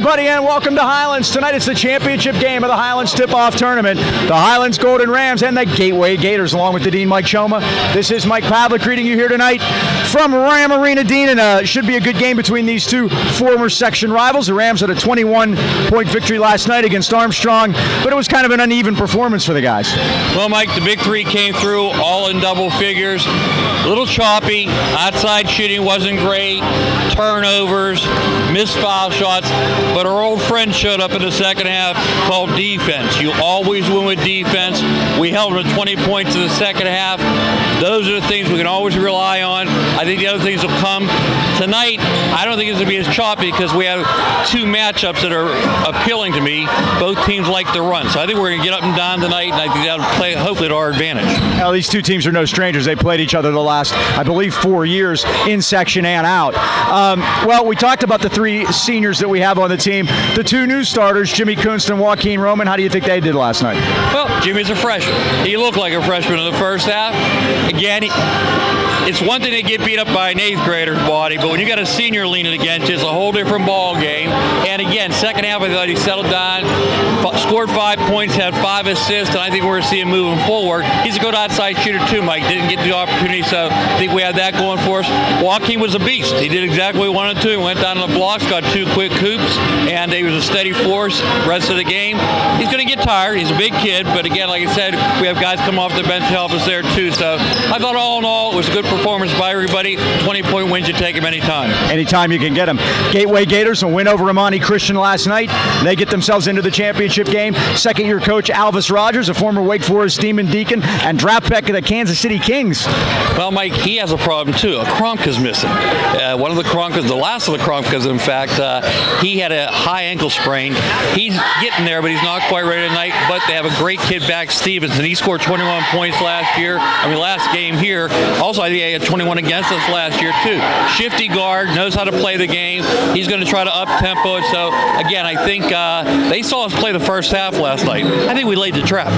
everybody, and welcome to Highlands. Tonight it's the championship game of the Highlands Tip-Off Tournament. The Highlands Golden Rams and the Gateway Gators, along with the Dean, Mike Choma. This is Mike Pavlik greeting you here tonight from Ram Arena, Dean, and should be a good game between these two former section rivals. The Rams had a 21-point victory last night against Armstrong, but it was kind of an uneven performance for the guys. Well, Mike, the big three came through all in double figures. A little choppy. Outside shooting wasn't great. Turnovers, missed foul shots, but our old friend showed up in the second half called defense. You always win with defense. We held them to 20 points in the second half. Those are the things we can always rely on. I think the other things will come. Tonight, I don't think it's going to be as choppy because we have two matchups that are appealing to me. Both teams like to run. So I think we're going to get up and down tonight, and I think that'll play hopefully to our advantage. Now, these two teams are no strangers. They played each other the last, I believe, 4 years in section and out. Well, we talked about the three seniors that we have on the team. The two new starters, Jimmy Kunst and Joaquin Roman, how do you think they did last night? Well, Jimmy's a freshman. He looked like a freshman in the first half. Again, it's one thing to get beat up by an 8th grader's body, but when you got a senior leaning against you, it's a whole different ball game. And again, second half, I thought he settled down, scored 5 points, had 5 assists, and I think we're going to see him moving forward. He's a good outside shooter too, Mike. Didn't get the opportunity, so I think we have that going for us. Joaquin was a beast. He did exactly what he wanted to. He went down to the blocks, got 2 quick hoops, and he was a steady force rest of the game. He's going to get tired. He's a big kid, but again, like I said, we have guys come off the bench to help us there too. So I thought all in all, it was a good performance by everybody. 20-point wins, you take them anytime. Anytime you can get them. Gateway Gators, a win over Amani Christian last night. They get themselves into the championship game. Second-year coach Alvis Rogers, a former Wake Forest Demon Deacon, and draft pick of the Kansas City Kings. Well, Mike, he has a problem too. A Kronka's missing. One of the Kronkas, the last of the Kronkas, in fact, he had a high ankle sprain. He's getting there, but he's not quite ready tonight. But they have a great kid back, Stevenson. He scored 21 points last game here. Also, I think he had 21 against us last year too. Shifty guard, knows how to play the game. He's going to try to up tempo it. So again, I think they saw us play the first half last night. I think we laid the trap.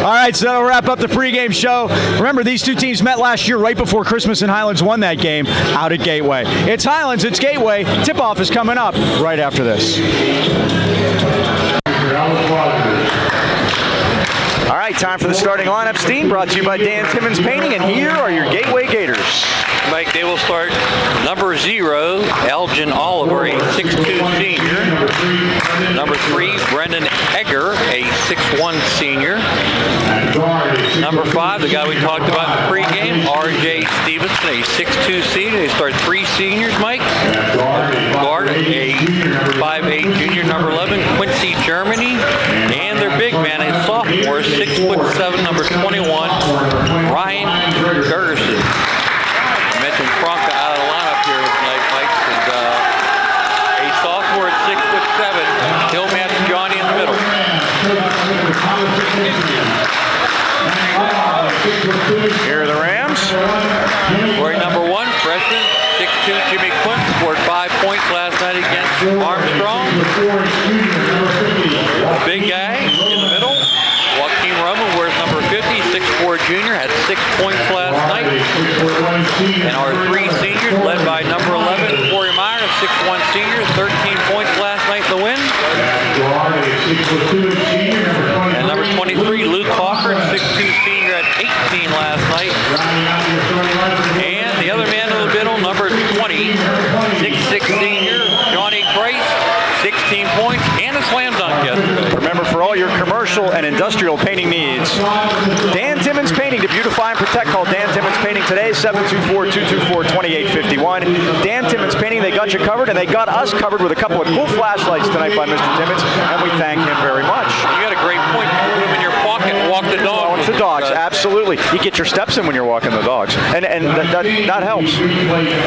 All right, so that'll wrap up the pregame show. Remember, these two teams met last year right before Christmas, and Highlands won that game out at Gateway. It's Highlands, it's Gateway. Tip-off is coming up right after this. All right, time for the starting lineup. Dean, brought to you by Dan Timmons Painting, and here are your Gateway Gators. Mike, they will start number 0, Elgin Oliver, a 6'2 senior. Number 3, Brendan Egger, a 6'1 senior. Number 5, the guy we talked about in the pregame, R.J. Stevenson, a 6'2 senior. They start 3 seniors, Mike. Guard, a 5'8 junior. Number 11, Quincy Germany. And their big man, a sophomore, 6'7", number 21, Ryan Gergerson. I mentioned Kronka out of the lineup here tonight, Mike. And, a sophomore at 6'7". He'll match Johnny in the middle. Here are the Rams. Scoring number 1, freshman, 6'2", Jimmy Quinn, scored 5 points last night against Armstrong. The big guy in the middle, Joaquin Roman, wears number 50, 6'4 junior, had 6 points last night. And our 3 seniors, led by number 11, Corey Meyer, a 6'1 senior, 13 points last night in the win. And number 23, Luke Hawker, 6'2 senior, at 18 last night. And the other man in the middle, number 20, 6'6 senior, Johnny Price, 16 points and a slam dunk yesterday. Remember, for all your commercial and industrial painting needs, Dan Timmons Painting to beautify and protect. Call Dan Timmons Painting today, 724-224-2851. Dan Timmons Painting, they got you covered, and they got us covered with a couple of cool flashlights tonight by Mr. Timmons, and we thank him very much. You got a great point. You put them in your pocket and walk the dog. Walk the dogs, absolutely. You get your steps in when you're walking the dogs, and that helps.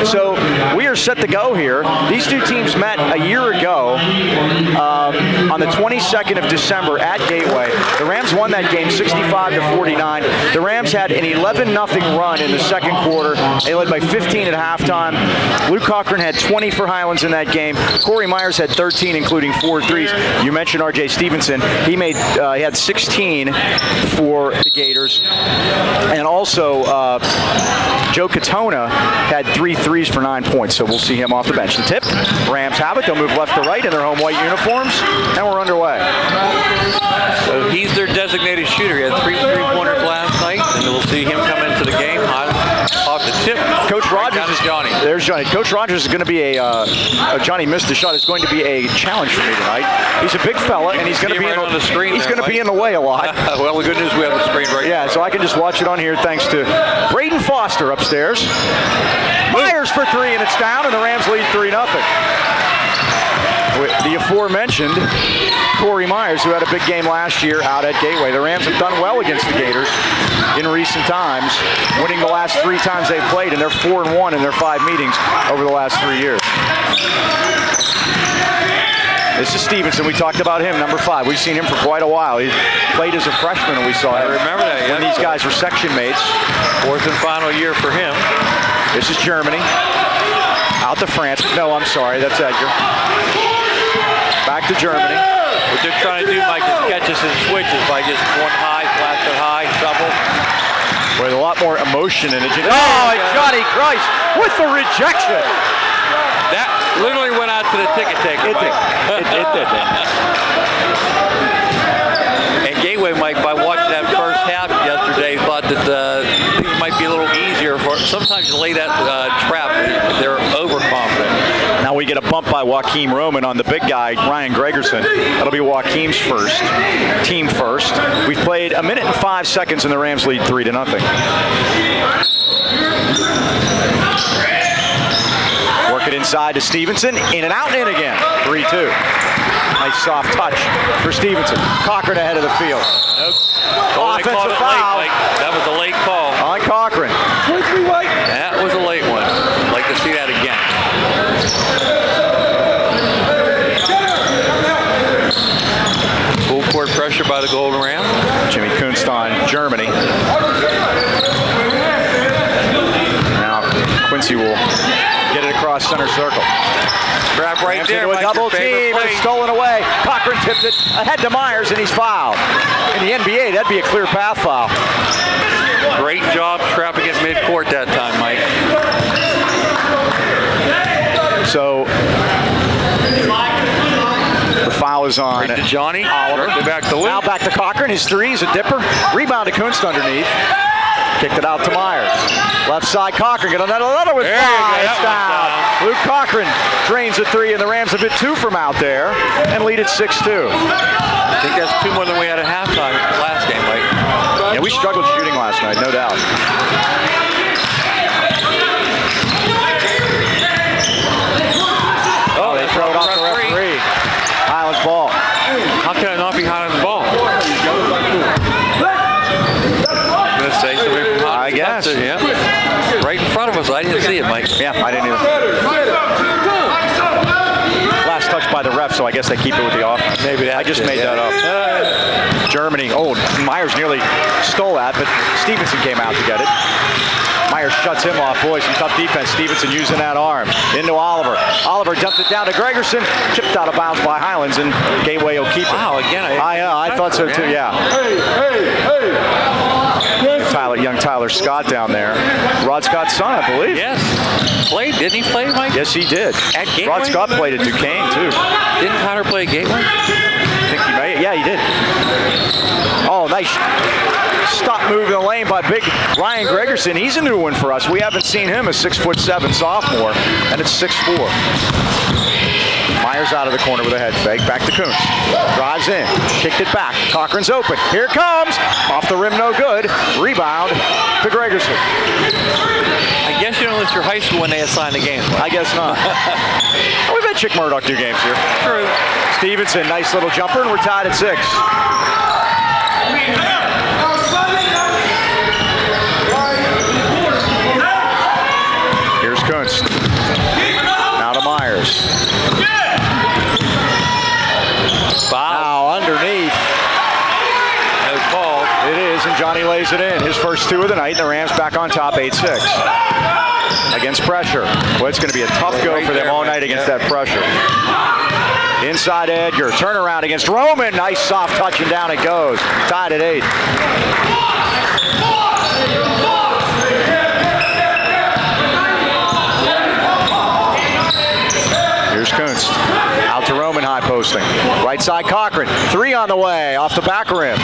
So we are set to go here. These two teams met a year ago on the 22nd of December at Gateway. The Rams won that game 65-49. The Rams had an 11-0 run in the second quarter. They led by 15 at halftime. Luke Cochran had 20 for Highlands in that game. Corey Myers had 13, including 4 threes. You mentioned R.J. Stevenson. He had 16 for the Gators. And also, Joe Katona had 3 threes for 9 points, so we'll see him off the bench. The tip, Rams have it. They'll move left to right in their home white uniforms, and we're underway. So he's their designated shooter. He had 3 3-pointers last night, and we'll see him come into the game. Off the tip. Coach Rogers is Johnny. There's Johnny. Coach Rogers is going to be Johnny missed the shot. Is going to be a challenge for me tonight. He's a big fella, and he's going to be right on the screen. He's going to be in the way a lot. Well, the good news we have the screen right. Yeah, so I can just watch it on here thanks to Braden Foster upstairs. Myers for 3, and it's down, and the Rams lead 3-0. The aforementioned Corey Myers, who had a big game last year out at Gateway. The Rams have done well against the Gators in recent times, winning the last 3 times they've played, and they're 4-1 in their 5 meetings over the last 3 years. This is Stevenson. We talked about him, number 5. We've seen him for quite a while. He played as a freshman, and we saw him. I remember that, when these guys were section mates. 4th and final year for him. This is Germany. Out to France. No, I'm sorry. That's Edgar. Back to Germany. What they're trying to do, Mike, is catches and switches by just one high, flash to high, double. With a lot more emotion in it. Oh, Johnny Christ with the rejection. That literally went out to the ticket taker. It did. It did. And Gateway, Mike, by watching that first half yesterday, thought that things might be a little easier. Sometimes you lay that trap, they're overconfident. Now we get a bump by Joaquim Roman on the big guy, Ryan Gregerson. That'll be Joaquim's first, team first. We've played 1 minute and 5 seconds, and the Rams lead 3-0. Work it inside to Stevenson, in and out and in again. 3-2. Nice soft touch for Stevenson. Cochran ahead of the field. Nope. Offensive foul. That was a late call. On Cochran. That was a late one. I'd like to see that again. Full court pressure by the Golden Ram. Jimmy Kunst on Germany. Now Quincy will get it across center circle. Grab right Rams there. into a Mike, double your favorite team. play. It's stolen away. Cochran tipped it ahead to Myers, and he's fouled. In the NBA, that'd be a clear path foul. Great job trapping it midcourt that time, Mike. So the foul is on Right to Johnny. Oliver. Back to Luke. Now back to Cochran. His 3 is a dipper. Rebound to Kunst underneath. Kicked it out to Myers. Left side, Cochran. Get another with 5. It's down. Luke Cochran drains a 3, and the Rams have hit 2 from out there and lead at 6-2. I think that's 2 more than we had at halftime last game, Mike. Yeah, we struggled shooting last night, no doubt. Oh, they throw it off the referee. Highlands ball. How can it not be Highlands ball? Gonna say something from Highlands. I guess. Yeah. Right in front of us. I didn't see it, Mike. Yeah, I didn't either. Last touch by the ref, so I guess they keep it with the offense. Maybe that. I just made that up. Germany. Oh, Myers nearly stole that, but Stevenson came out to get it. Myers shuts him off. Boy, some tough defense. Stevenson using that arm. Into Oliver. Oliver dumped it down to Gregerson. Chipped out of bounds by Highlands, and Gateway will keep it. Wow, again. I thought so too, yeah. Young Tyler Scott down there. Rod Scott's son, I believe. Yes. Played. Didn't he play, Mike? Yes, he did. At Gateway? Rod Scott played at Duquesne, too. Didn't Tyler play at Gateway? I think he may. Yeah, he did. Oh, nice stop move in the lane by big Ryan Gregerson. He's a new one for us. We haven't seen him, a 6'7" sophomore, and it's 6'4". Myers out of the corner with a head fake. Back to Kunst. Drives in. Kicked it back. Cochran's open. Here it comes. Off the rim, no good. Rebound to Gregerson. I guess you don't list your high school when they assign the games. I guess not. We've had Chick Murdoch do games here. True. Stevenson, nice little jumper, and we're tied at 6. Here's Kunst. Now to Myers. Foul underneath. No call. It is, and Johnny lays it in. His first 2 of the night, and the Rams back on top 8-6. Against pressure. Well, it's going to be a tough go for them all night against that pressure. Inside Edgar, turnaround against Roman. Nice soft touch, and down it goes. Tied at 8. Here's Kunst. Out to Roman, high posting. Right side Cochran. 3 on the way, off the back rim.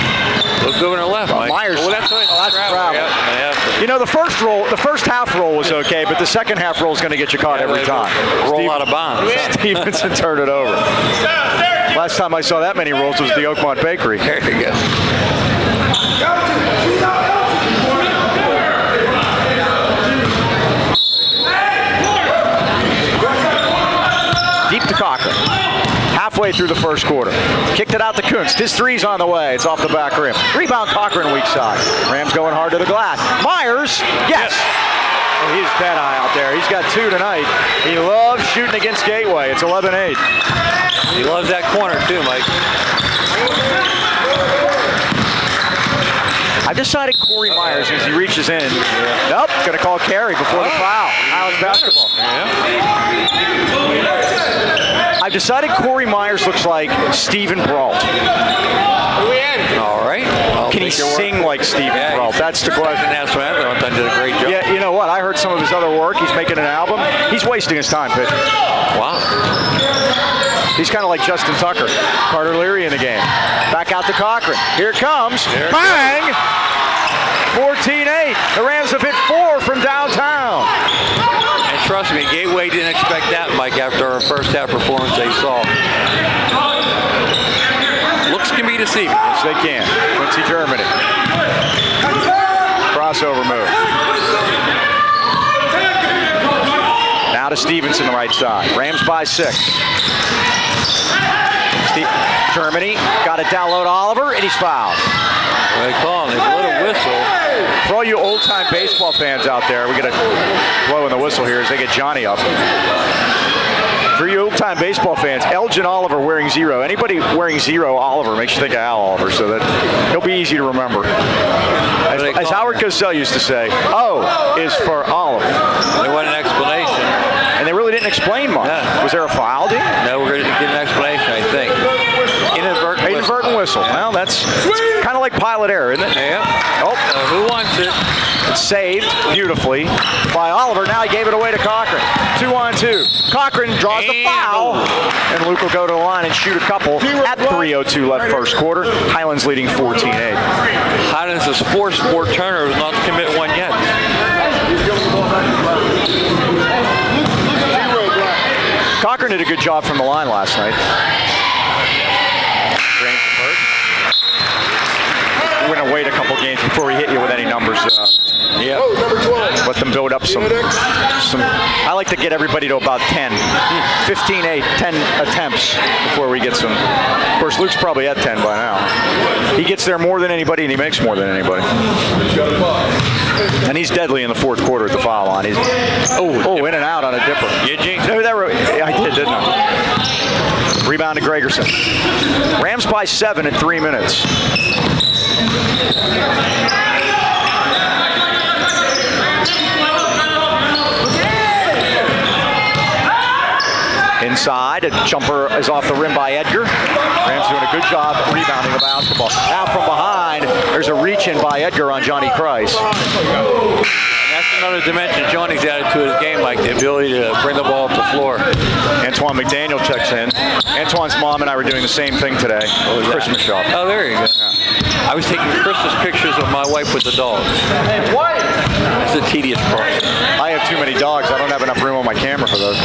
Look over to the left, Mike. Myers. Well, that's travel. Yeah. You know, the first half roll was okay, but the second half roll is going to get you caught every time. Roll out of bounds. Stevenson turned it over. Last time I saw that many rolls was the Oakmont Bakery. There you go. Deep to Cochran. Halfway through the first quarter. Kicked it out to Kunst. His 3's on the way. It's off the back rim. Rebound Cochran, weak side. Rams going hard to the glass. Myers, yes! Oh, he's dead eye out there. He's got 2 tonight. He loves shooting against Gateway. It's 11-8. He loves that corner too, Mike. I've decided Corey Myers, as he reaches in, nope, going to call carry before the foul. Highlands basketball. I've decided Corey Myers looks like Stephen Brault. All right. Can he sing like Stephen Brault? That's the question. National Anthem did a great job. Yeah, you know what? I heard some of his other work. He's making an album. He's wasting his time pitching. Wow. He's kind of like Justin Tucker. Carter Leary in the game. Back out to Cochran. Here it comes. Bang! 14-8. The Rams have hit 4 from downtown. And trust me, Gateway didn't expect that, Mike, after our first half performance they saw. Looks can be deceiving. Yes, they can. Quincy, Germany. Crossover move. Now to Stevenson, the right side. Rams by 6. Germany got it down low to Oliver, and he's fouled. Well, they call him. They blow a whistle. For all you old-time baseball fans out there, we get a blow in the whistle here as they get Johnny up. For you old-time baseball fans, Elgin Oliver wearing 0. Anybody wearing 0 Oliver makes you think of Al Oliver, so that he'll be easy to remember. As Howard Cosell used to say, O is for Oliver. There wasn't an explanation. And they really didn't explain much. Yeah. Was there a foul, Dean? No, we're going to get an explanation, I think. Inadvertent whistle. Yeah. Well, that's kind of like pilot error, isn't it? Yeah. Oh. Who wants it? It's saved beautifully by Oliver. Now he gave it away to Cochran. 2-on-2. Cochran draws the foul. And Luke will go to the line and shoot a couple at 3:02 left first quarter. Highlands leading 14-8. Highlands has forced 4 turnovers, not to commit one yet. Cochran did a good job from the line last night. We're going to wait a couple games before we hit you with any numbers. Yeah. Let them build up some. I like to get everybody to about 10. 15-8, 10 attempts before we get some. Of course, Luke's probably at 10 by now. He gets there more than anybody, and he makes more than anybody. And he's deadly in the fourth quarter at the foul line. He's in and out on a dipper. You jinxed it. I did, didn't I? Rebound to Gregerson. Rams by 7 in 3 minutes. Inside, a jumper is off the rim by Edgar. Rams doing a good job rebounding the basketball. Out from behind, there's a reach-in by Edgar on Johnny Christ. And that's another dimension Johnny's added to his game, like the ability to bring the ball up the floor. Antoine McDaniel checks in. Antoine's mom and I were doing the same thing today. Christmas shop. Oh, there you go. Yeah. I was taking Christmas pictures of my wife with the dogs. That's the tedious part. I have too many dogs. I don't have enough room on my camera for those.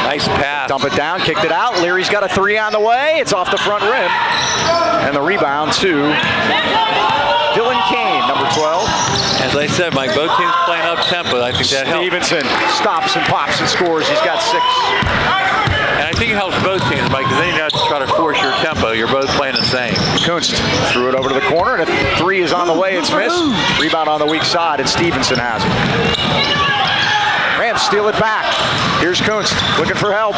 Nice pass. Dump it down, kicked it out. Leary's got a 3 on the way. It's off the front rim. And the rebound to Dylan Kane, number 12. As I said, Mike, both teams playing up tempo. I think that helps. Stevenson stops and pops and scores. He's got 6. And I think it helps both teams, Mike, because then you don't have to try to force your tempo. You're both playing the same. Kunst threw it over to the corner, and if 3 is on the way, it's missed. Rebound on the weak side, and Stevenson has it. Rams steal it back. Here's Kunst looking for help.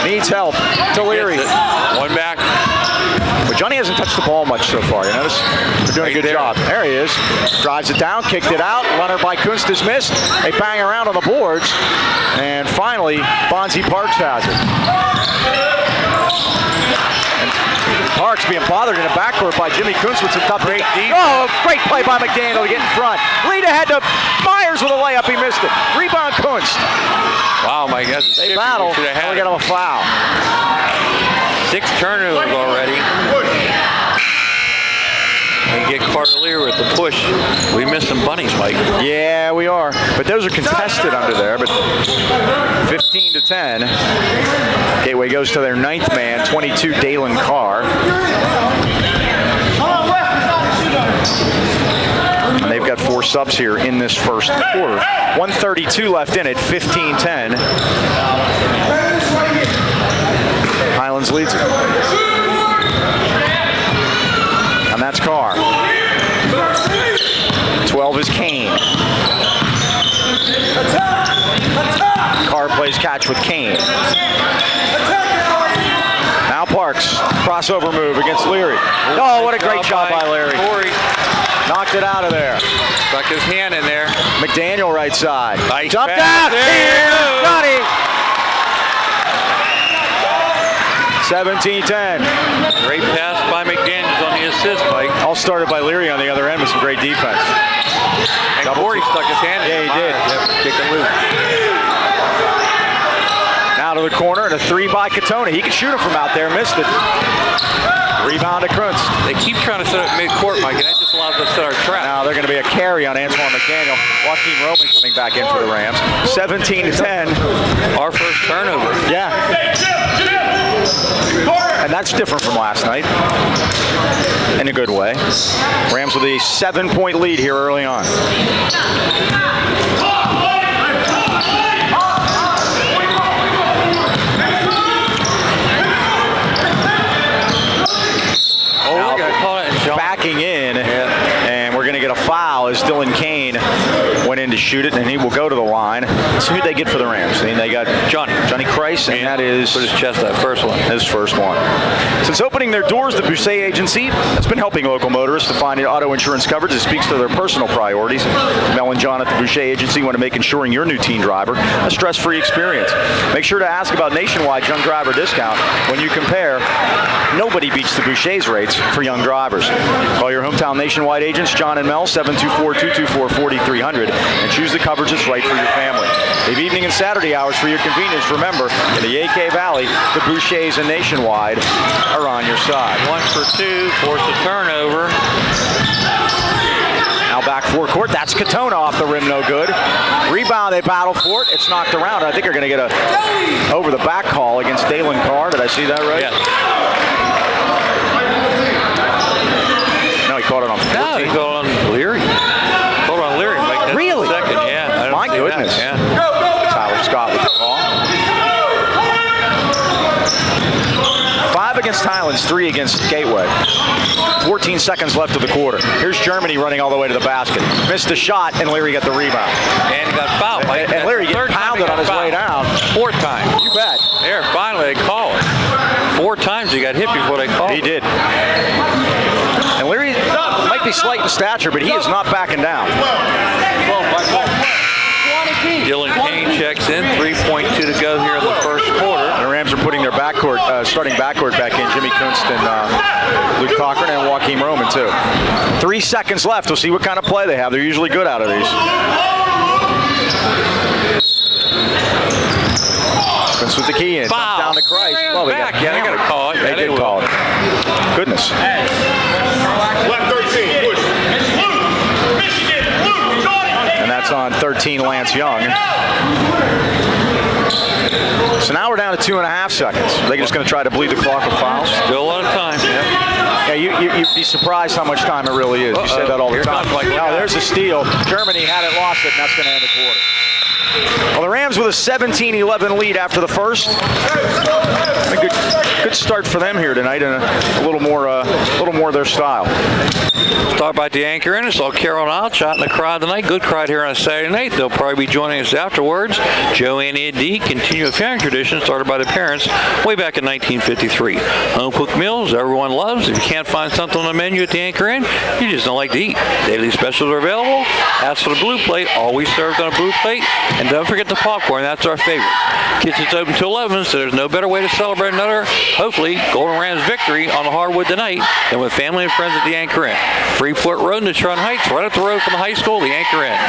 Needs help. To Leary. One back. But Johnny hasn't touched the ball much so far. You notice? They're doing a good job. There he is. Drives it down, kicked it out. Runner by Kunst is missed. They bang around on the boards. And finally, Bonzi Parks has it. Parks being bothered in the backcourt by Jimmy Kunst with some tough defense. Oh, great play by McDaniel to get in front. Lead ahead to Myers with a layup. He missed it. Rebound Kunst. Wow, my God. They battle. And we got him a foul. 6 turnovers already. We get Carter Lear with the push. We missed some bunnies, Mike. Yeah, we are. But those are contested under there. But 15-10. Gateway goes to their 9th man, 22, Dalen Carr. And they've got 4 subs here in this first quarter. 1:32 left in it, 15-10. Highlands leads it. And that's Carr. 12 is Kane. Carr plays catch with Kane. Now Parks, crossover move against Leary. Oh, what a great job by Larry. Knocked it out of there. Stuck his hand in there. McDaniel right side. Nice jumped pass. out. Here, Johnny. 17-10. Great pass by McDaniels on the assist, Mike. All started by Leary on the other end with some great defense. And Corey stuck his hand in. Yeah, he did. Yep, kick and loose. Now to the corner and a 3 by Katona. He could shoot him from out there, missed it. Rebound to Kunst. They keep trying to set up mid-court, Mike, and that just allows us to set our trap. Now they're going to be a carry on Antoine McDaniel. Joaquin Roman coming back in for the Rams. 17-10. Our first turnover. Yeah. And that's different from last night. In a good way. Rams with a 7-point lead here early on. Backing in, and we're going to get a foul as Dylan Kane went in to shoot it, and he will go to the line. So who'd they get for the Rams? I mean, they got Johnny Christ, and that is put his chest that first one. His first one. Since opening their doors, the Boucher Agency has been helping local motorists to find auto insurance coverage that speaks to their personal priorities. Mel and John at the Boucher Agency want to make ensuring your new teen driver a stress-free experience. Make sure to ask about Nationwide young driver discount when you compare. Nobody beats the Boucher's rates for young drivers. Call your hometown Nationwide agents, John and Mel, 724-224-4300, and choose the coverage that's right for your family. They have evening and Saturday hours for your convenience. Remember, in the AK Valley, the Bouchers and Nationwide are on your side. 1 for 2, force a turnover. Now back forecourt. That's Katona off the rim, no good. Rebound, they battle for it. It's knocked around. I think they're going to get a over the back call against Dalen Carr. Did I see that right? Yes. No, he caught it on 14. No, he caught on Leary. Caught on Leary. Really? Second, yeah. My goodness. Yeah. Tyler Scott with the call. 5 against Highlands, 3 against Gateway. 14 seconds left of the quarter. Here's Germany running all the way to the basket. Missed the shot, and Leary got the rebound. And he got fouled. And Leary got pounded on his way down. 4th time. You bet. There, finally they call it. 4 times he got hit before they called it. He did. And Leary might be slight in stature, but he is not backing down. Dylan Kane checks in. 3.2 to go here in the first quarter. And the Rams are putting their backcourt, starting backcourt back in. Jimmy Kunst and Luke Cochran and Joaquin Roman, too. 3 seconds left. We'll see what kind of play they have. They're usually good out of these. Kunst with the key in. Foul. Down to Christ. Well, they got to call it. They did call it. Goodness. And that's on 13, Lance Young. So now we're down to 2.5 seconds. They're just going to try to bleed the clock with fouls. Still a lot of time. Yeah, you'd be surprised how much time it really is. You say that all the time. Now there's a steal. Germany had it, lost it, and that's going to end the quarter. Well, the Rams with a 17-11 lead after the first. A good good start for them here tonight, and a little more their style. Start by the anchor in. It's all Carol and Alshot in the crowd tonight. Good crowd here on a Saturday night. They'll probably be joining us afterwards. Joe and Andy continue a family tradition started by the parents way back in 1953. Home-cooked meals everyone loves. If you can't find something on the menu at the anchor in, you just don't like to eat. Daily specials are available. Ask for the blue plate, always served on a blue plate. And don't forget the popcorn. That's our favorite. Kitchen's open till 11, so there's no better way to celebrate another, hopefully, Golden Rams victory on the hardwood tonight than with family and friends at the Anchor Inn. Freeport Road in Detroit Heights, right up the road from the high school, the Anchor Inn.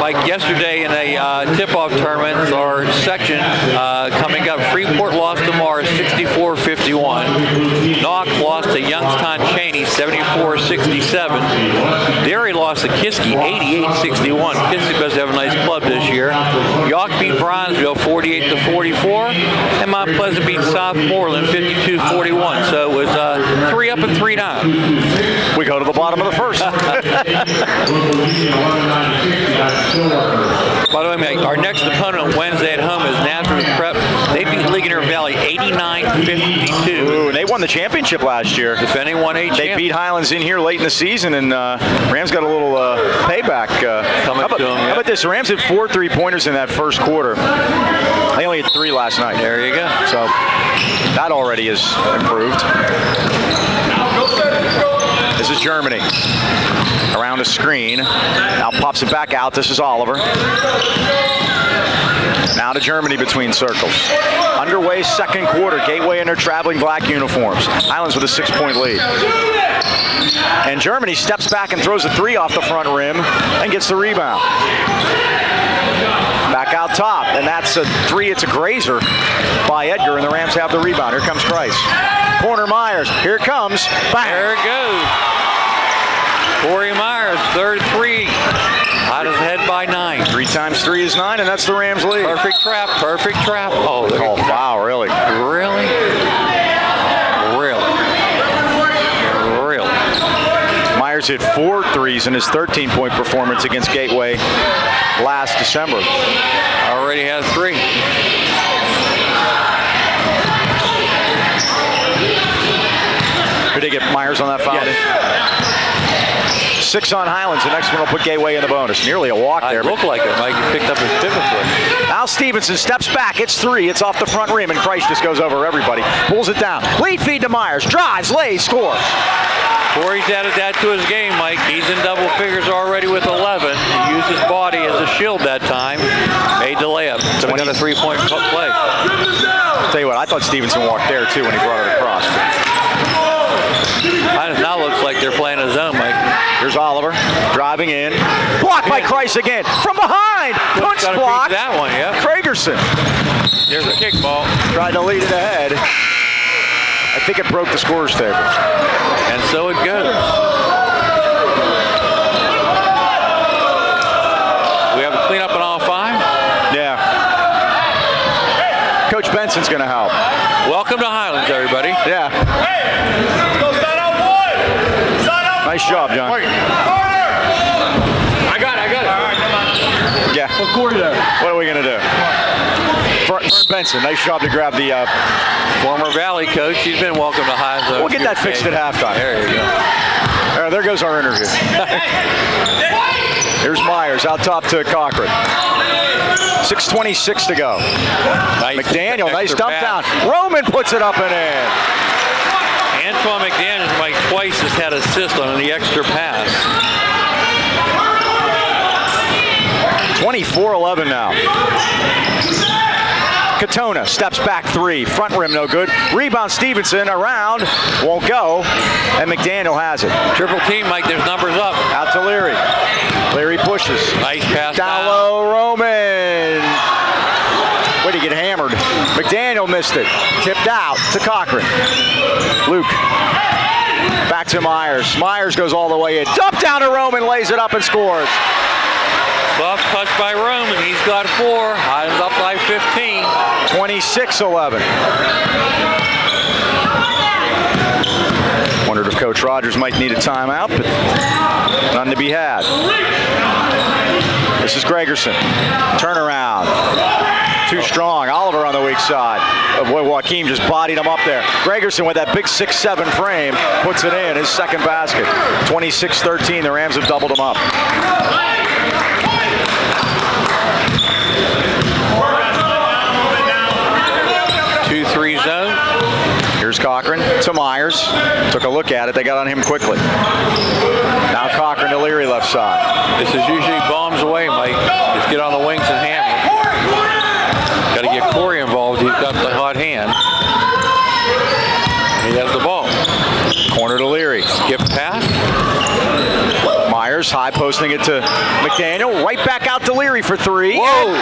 Like yesterday in a tip-off tournament, our section coming up, Freeport lost to Mars 64-51. Knock lost to Youngstown Cheney 74-67. Derry lost to Kiski 88-61. Kiski does have a nice club this year. York beat Bronzeville 48-44, and Mount Pleasant beat Southmoreland 52-41. So it was 3 up and 3 down. We go to the bottom of the first. By the way, Mike, our next opponent Wednesday at home is Nazareth Prep. They beat Ligonier Valley 89-52. Ooh, they won the championship last year. Defending 1A champ. They beat Highlands in here late in the season, and Rams got a little payback. How about this? The Rams had 4 3-pointers in that first quarter. They only had 3 last night. There you go. So that already is improved. This is Germany. Around a screen. Now pops it back out. This is Oliver. Now to Germany between circles. Underway second quarter. Gateway in their traveling black uniforms. Highlands with a 6-point lead. And Germany steps back and throws a 3 off the front rim and gets the rebound. Back out top, and that's a 3. It's a grazer by Edgar, and the Rams have the rebound. Here comes Christ. Corner Myers. Here it comes. Bang. There it goes. Corey Myers, third 3. Hot as head by 9. 3 times 3 is 9, and that's the Rams lead. Perfect trap, perfect trap. Oh, they call foul, really. Really? Myers hit 4 threes in his 13-point performance against Gateway last December. Already has 3. Did they get Myers on that foul? Yes. 6 on Highlands. The next one will put Gateway in the bonus. Nearly a walk there. It looked like it. Mike, he picked up his pivot foot. Al Stevenson steps back. It's 3. It's off the front rim, and Christ just goes over everybody. Pulls it down. Lead feed to Myers. Drives, lays, scores. Corey's added that to his game, Mike. He's in double figures already with 11. He used his body as a shield that time. Made the layup. So we got a 3-point play. I'll tell you what, I thought Stevenson walked there, too, when he brought it across. It now looks like they're playing a zone, Mike. Here's Oliver driving in. Blocked by Christ again. From behind. Punch block. That one, yeah. Kragerson. There's a kickball. Tried to lead it ahead. I think it broke the scorer's table. And so it goes. We have a cleanup on all 5? Yeah. Coach Benson's going to help. Welcome to Highlands, everybody. Yeah. Nice job, John. I got it. Yeah. What are we going to do? Vern Benson, nice job to grab the former Valley coach. He's been welcome to Highlands. We'll get that fixed at halftime. There you go. There goes our interview. Here's Myers out top to Cochran. 6:26 to go. Nice McDaniel, nice dump pass. down. Roman puts it up and in. Antoine McDaniel, Mike, twice has had assist on the extra pass. 24-11 now. Katona steps back 3. Front rim no good. Rebound Stevenson around. Won't go. And McDaniel has it. Triple team, Mike. There's numbers up. Out to Leary. Leary pushes. Nice pass down low. Roman. Way to get hammered. McDaniel missed it. Tipped out to Cochran. Luke. Back to Myers. Myers goes all the way in. Dump down to Roman. Lays it up and scores. Soft touch by Roman. He's got 4. Highlands up by 15. 26-11. Wondered if Coach Rogers might need a timeout, but none to be had. This is Gregerson. Turnaround. Too strong. Oliver on the weak side. Boy, Joaquim just bodied him up there. Gregerson with that big 6'7" frame puts it in, his second basket. 26-13, the Rams have doubled him up. Zone. Here's Cochran to Myers. Took a look at it. They got on him quickly. Now Cochran to Leary left side. This is usually bombs away, Mike. Just get on the wings and hammer. Got to get Corey involved. He's got the hot hand. He has the ball. Corner to Leary. Skip pass. Myers high posting it to McDaniel. Right back out to Leary for three. Whoa!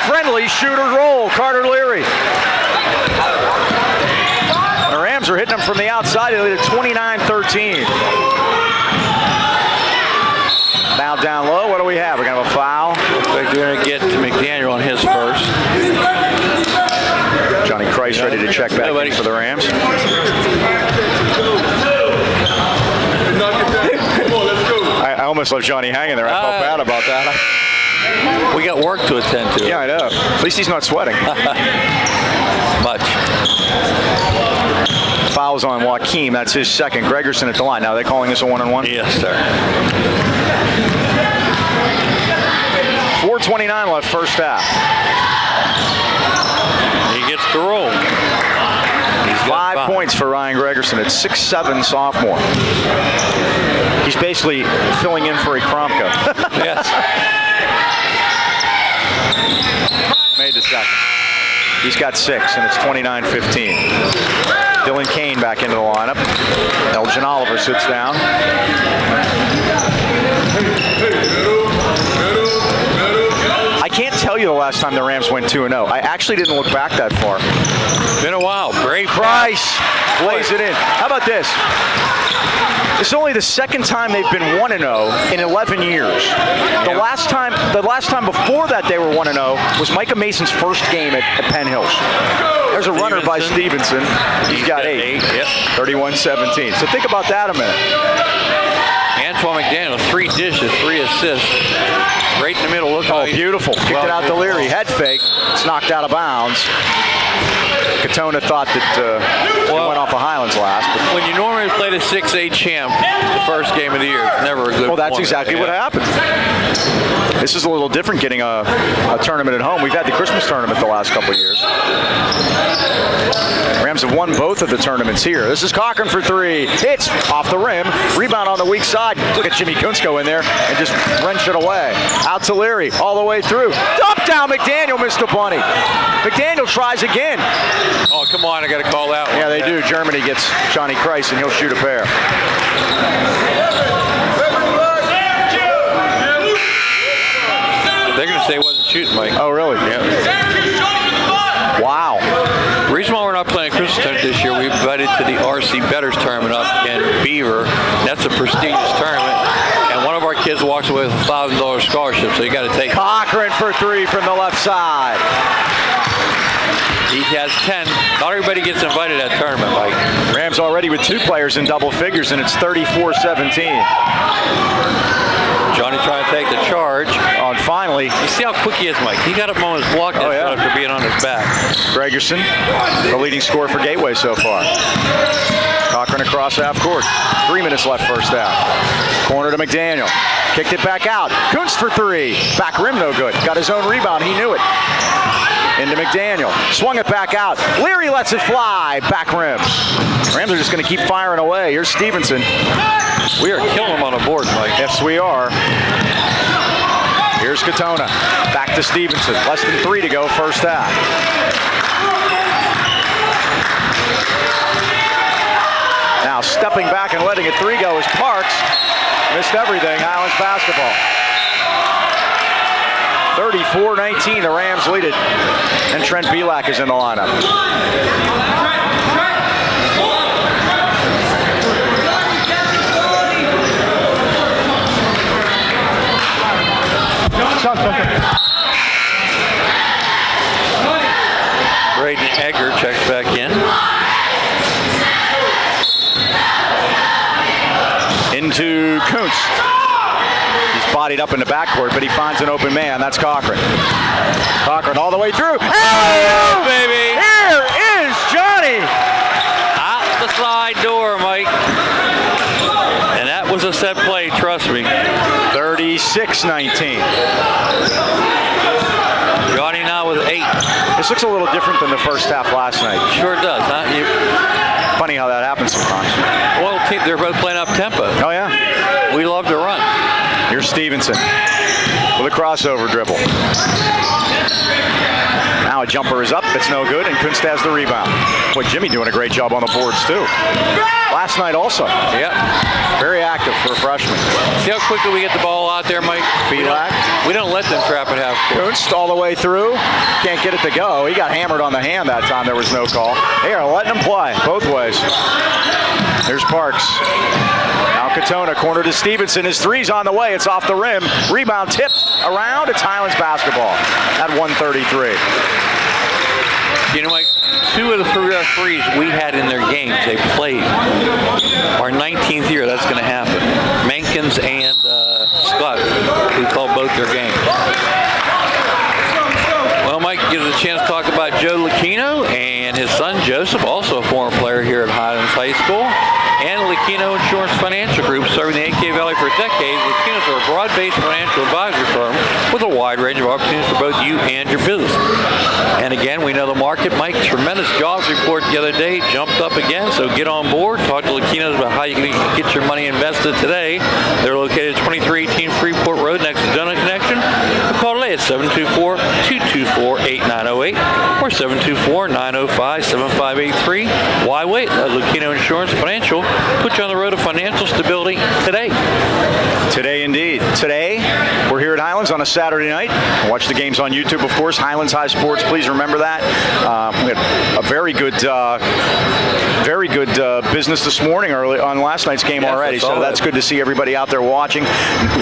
Friendly shooter roll. Carter Leary. The Rams are hitting them from the outside. They lead at 29-13. Now down low. What do we have? We're going to have a foul. Looks like they're going to get to McDaniel on his first. Johnny Christ ready to check back in for the Rams. I almost left Johnny hanging there. I felt bad about that. We got work to attend to. Yeah, I know. At least he's not sweating. Much. Fouls on Joaquim. That's his second. Gregerson at the line. Now, are they calling this a one-on-one? Yes, sir. 4:29 left first half. He gets the roll. 5 points for Ryan Gregerson at 6'7" sophomore. He's basically filling in for a Kromka. Yes. Made the second. He's got 6, and it's 29-15. Dylan Kane back into the lineup. Elgin Oliver sits down. I can't tell you the last time the Rams went 2-0. I actually didn't look back that far. Been a while. Brave Price lays it in. How about this? It's only the second time they've been 1-0 in 11 years. The last time before that they were 1-0 was Micah Mason's first game at Penn Hills. There's a runner by Stevenson. He's got 8. Yep. 31-17. So think about that a minute. Antoine McDaniel, 3 dishes, 3 assists. Right in the middle. Look how beautiful. Kicked it out to Leary. Head fake. It's knocked out of bounds. Katona thought that it went off of Highlands last. But when you normally play the 6A champ, the first game of the year, it's never a good well, that's exactly what happened. This is a little different getting a tournament at home. We've had the Christmas tournament the last couple of years. Rams have won both of the tournaments here. This is Cochran for 3. It's off the rim. Rebound on the weak side. Look at Jimmy Kunsko in there and just wrench it away. Out to Leary, all the way through. Dump down, McDaniel missed a bunny. McDaniel tries again. Oh, come on, I got to call that one. Yeah, they do. Germany gets Johnny Christ, and he'll shoot a pair. They're going to say he wasn't shooting, Mike. Oh, really? Yeah. Wow. The reason why we're not playing Christmas tournament this year, we invited to the RC Betters tournament up in Beaver. That's a prestigious tournament. And one of our kids walks away with a $1,000 scholarship, so you got to take it. Cochran for 3 from the left side. He has 10. Not everybody gets invited to that tournament, Mike. Rams already with 2 players in double figures, and it's 34-17. Johnny trying to take the charge. On finally. You see how quick he is, Mike. He got up on his block after being on his back. Gregerson, the leading scorer for Gateway so far. Cochran across half court. 3 minutes left first half. Corner to McDaniel. Kicked it back out. Kunst for 3. Back rim no good. Got his own rebound. He knew it. Into McDaniel. Swung it back out. Leary lets it fly. Back rim. Rams are just going to keep firing away. Here's Stevenson. We are killing him on the board, Mike. Yes, we are. Here's Katona. Back to Stevenson. Less than 3 to go first half. Now stepping back and letting a 3 go is Parks. Missed everything. Highlands basketball. 34-19, the Rams lead it. And Trent Belak is in the lineup. Braden Egger checks back in. Into Kunst. He's bodied up in the backcourt, but he finds an open man. That's Cochran. Cochran all the way through. Alley-oop, baby. Here is Johnny. Out the side door, Mike. And that was a set play, trust me. 36-19. Johnny now with 8. This looks a little different than the first half last night. Sure does, huh? Funny how that happens sometimes. Well, they're both playing up tempo. Oh, yeah. We love to run. Here's Stevenson with a crossover dribble. Now a jumper is up. It's no good, and Kunst has the rebound. Boy, Jimmy doing a great job on the boards, too. Last night also. Yeah. Very active for a freshman. See how quickly we get the ball out there, Mike? We don't let them trap it half court. Kunst all the way through. Can't get it to go. He got hammered on the hand that time. There was no call. They are letting him play both ways. There's Parks. Now Katona, corner to Stevenson. His three's on the way. It's off the rim. Rebound tipped around. It's Highlands basketball at 1:33. You know, Mike, 2 of the 3 referees we had in their games, they played. Our 19th year, that's going to happen. Menkins and Scott, we called both their games. Well, Mike gives us a chance to talk about Joe Lucchino and his son Joseph, also a former player here at Highlands High School, and Lucchino Insurance Financial Group, serving the AK Valley for decades. Lucchinos are a broad-based financial advisory firm with a wide range of opportunities for both you and your business. And again, we know the market, Mike, tremendous jobs report the other day, jumped up again, so get on board. Talk to Lucchinos about how you can get your money invested today. They're located at 2318 Freeport Road next to Donut Connection. Call today at 724-224-8908 or 724-905-7583. Why wait? Let Lucchino Insurance Financial put you on the road to financial stability today. Today, indeed. Today, we're here at Highlands on a Saturday night. Watch the games on YouTube, of course. Highlands High Sports. Please remember that. We had a very good business this morning early on last night's game already. So that's good to see everybody out there watching.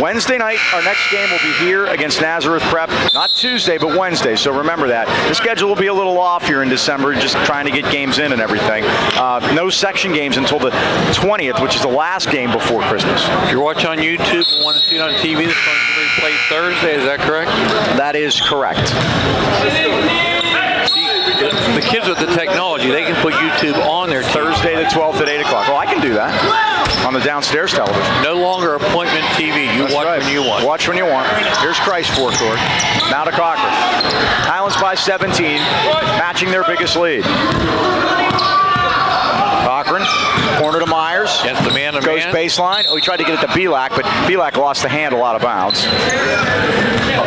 Wednesday night, our next game will be here against Nazareth Prep. Not Tuesday, but Wednesday. So remember that. The schedule will be a little off here in December, just trying to get games in and everything. No section games until the 20th, which is the last game before Christmas. If you're watching on YouTube and want to see it on TV, this one's going to be played Thursday. Is that correct? That is correct. The kids with the technology, they can put YouTube on their Thursday the 12th at 8 o'clock. Well, I can do that on the downstairs television. No longer appointment TV. You watch when you want. Watch when you want. Here's Christ forecourt. Now to Cochran. Highlands by 17, matching their biggest lead. Cochran, corner to Myers. Against the man. Goes baseline. Oh, he tried to get it to Pavlik, but Pavlik lost the handle out of bounds.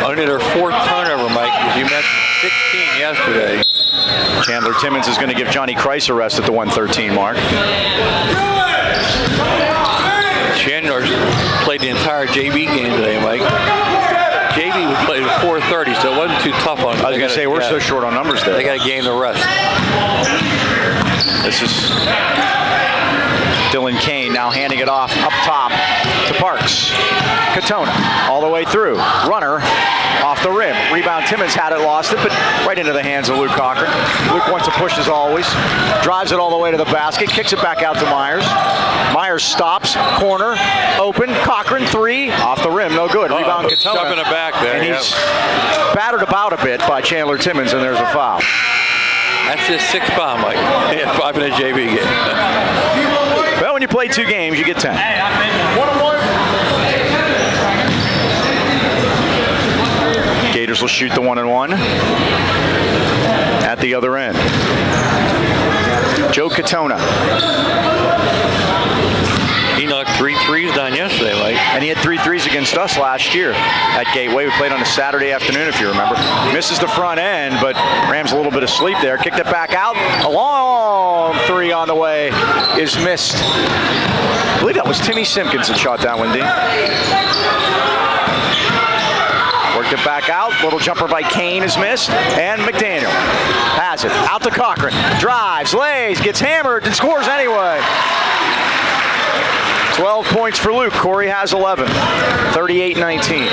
Only their 4th turnover, Mike, as you mentioned 16 yesterday. Chandler Timmons is going to give Johnny Christ a rest at the 1:13 mark. Chandler's played the entire JV game today, Mike. JV was played at 4:30, so it wasn't too tough on him. I was going to say, we're so short on numbers there. They got to gain the rest. This is Dylan Kane now handing it off up top to Parks. Katona all the way through. Runner off the rim. Rebound, Timmons had it, lost it, but right into the hands of Luke Cochran. Luke wants to push as always. Drives it all the way to the basket. Kicks it back out to Myers. Myers stops. Corner. Open. Cochran, 3. Off the rim. No good. Rebound, Katona. Shoving it back there. And he's battered about a bit by Chandler Timmons, and there's a foul. That's his 6th foul, Mike. Yeah, 5 in a JV game. Well, when you play 2 games, you get 10. Gators will shoot the 1-and-1 at the other end. Joe Katona. He knocked 3 threes down yesterday, Mike. And he had 3 threes against us last year at Gateway. We played on a Saturday afternoon, if you remember. Misses the front end, but Rams a little bit of sleep there. Kicked it back out. A long 3 on the way is missed. I believe that was Timmy Simpkins that shot that one, Dean. Worked it back out. Little jumper by Kane is missed. And McDaniel has it. Out to Cochran. Drives, lays, gets hammered, and scores anyway. 12 points for Luke. Corey has 11. 38-19.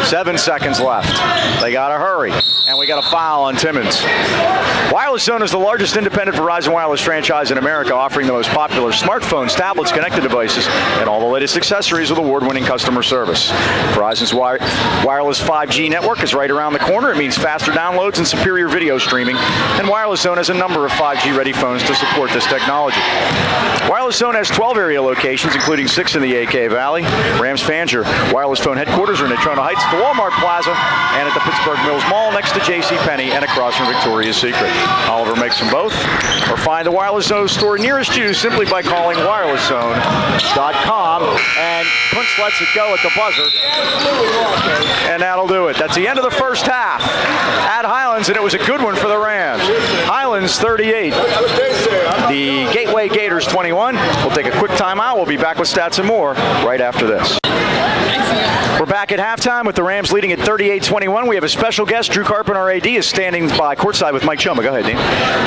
7 seconds left. They got to hurry. And we got a foul on Timmons. Wireless Zone is the largest independent Verizon wireless franchise in America, offering the most popular smartphones, tablets, connected devices, and all the latest accessories with award-winning customer service. Verizon's wireless 5G network is right around the corner. It means faster downloads and superior video streaming. And Wireless Zone has a number of 5G-ready phones to support this technology. Wireless Zone has 12 area locations, including 6 in the AK Valley. Rams fans, your wireless phone headquarters are in Natrona Heights, at the Walmart Plaza, and at the Pittsburgh Mills Mall next to JCPenney and across from Victoria's Secret. Oliver makes them both. Or find the Wireless Zone store nearest you simply by calling wirelesszone.com. And Kuntz lets it go at the buzzer. And that'll do it. That's the end of the first half at Highlands, and it was a good one for the Rams. Highlands 38. The Gateway Gators 21. We'll take a quick timeout. We'll be back with stats and more right after this. We're back at halftime with the Rams leading at 38-21. We have a special guest. Drew Carpenter, our AD, is standing by courtside with Mike Choma. Go ahead, Dean.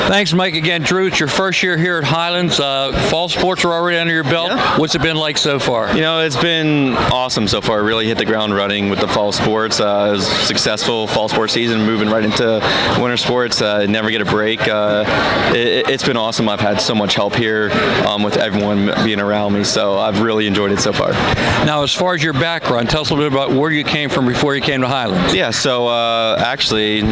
Thanks, Mike. Again, Drew, it's your first year here at Highlands. Fall sports are already under your belt. Yeah. What's it been like so far? You know, it's been awesome so far. Really hit the ground running with the fall sports. It was a successful fall sports season, moving right into winter sports. Never get a break. It's been awesome. I've had so much help here with everyone being around me, so I've really enjoyed it so far. Now, as far as your background, tell us a little bit about where you came from before you came to Highlands. Yeah, so actually,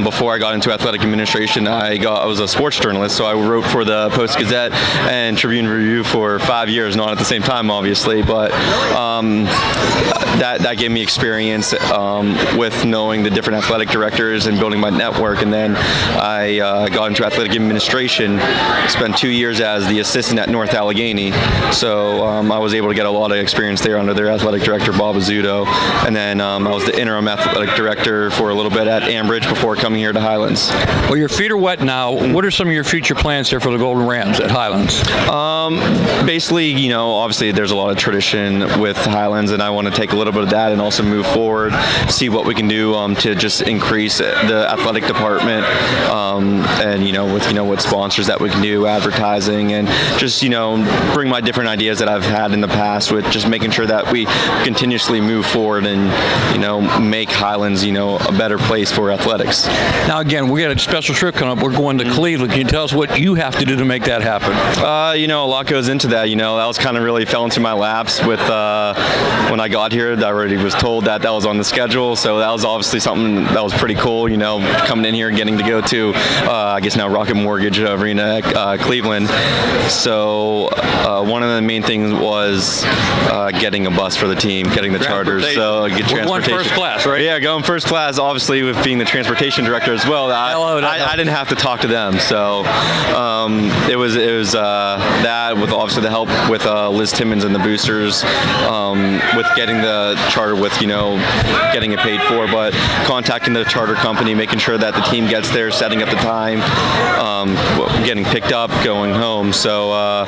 before I got into athletic administration, I was a sports journalist, so I wrote for the Post-Gazette and Tribune Review for 5 years, not at the same time, obviously, but that gave me experience with knowing the different athletic directors and building my network. And then I got into athletic administration, spent 2 years as the assistant at North Allegheny, so I was able to get a lot of experience there under their athletic director, Bob Azzuto. And then I was the interim athletic director for a little bit at Ambridge before coming here to Highlands. Well, your feet are wet now. What are some of your future plans here for the Golden Rams at Highlands? Basically, you know, obviously there's a lot of tradition with Highlands, and I want to take a little bit of that and also move forward, see what we can do to just increase the athletic department, and with sponsors that we can do, advertising, and just bring my different ideas that I've had in the past with just making sure that we continuously move forward and make Highlands a better place for athletics. Now again, we got a special trip coming up. We're going to Cleveland. Can you tell us what you have to do to make that happen? A lot goes into that. That was kind of really fell into my laps with when I got here. I already was told that was on the schedule, so that was obviously something that was pretty cool. Coming in here and getting to go to I guess now Rocket Mortgage Arena at Cleveland. So one of the main things was getting a bus for the team, getting the charters, so get transportation. Going first class, right? Yeah, going first class. Obviously, with being the transportation director as well, I didn't have to talk to them. So it was that with obviously the help with Liz Timmons and the boosters, with getting the charter, with getting it paid for, but contacting the charter company, making sure that the team gets there, setting up the time, getting picked up, going home. So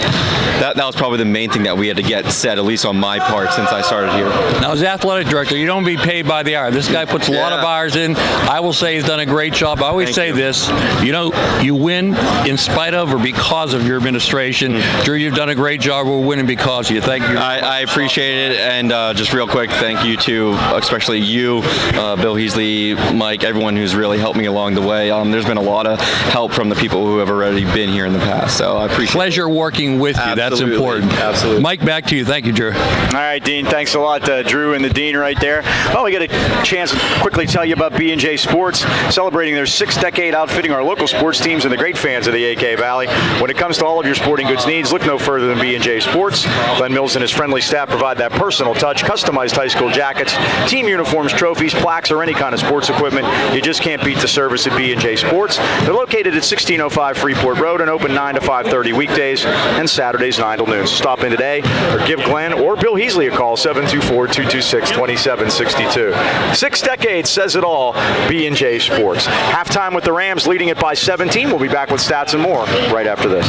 that was probably the main thing that we had to get set, at least on my part, since I started here. Now, as athletic director, you don't be paid by the hour. This guy puts a lot of hours in. I will say he's done a great job. I always say this, you win in spite of or because of your administration. Drew, you've done a great job. We're winning because of you. Thank you. I appreciate it. And just real quick, thank you to especially you, Bill Heasley, Mike, everyone who's really helped me along the way. There's been a lot of help from the people who have already been here in the past. So I appreciate it. Pleasure working with you. Absolutely. That's important. Absolutely. Mike, back to you. Thank you, Drew. All right, Dean. Thanks a lot, Drew and the Dean right there. Well, we get a chance to quickly tell you about B&J Sports, celebrating their 6th decade outfitting our local sports teams and the great fans of the AK Valley. When it comes to all of your sporting goods needs, look no further than B&J Sports. Glenn Mills and his friendly staff provide that personal touch, customized high school jackets, team uniforms, trophies, plaques, or any kind of sports equipment. You just can't beat the service at B&J Sports. They're located at 1605 Freeport Road and open 9 to 5:30 weekdays and Saturdays 9 till noon. So stop in today or give Glenn or Bill Heasley a call, 724-226-2762. 6 decades says it all, B&J Sports. Halftime with the Rams leading it by 17. We'll be back with stats and more right after this.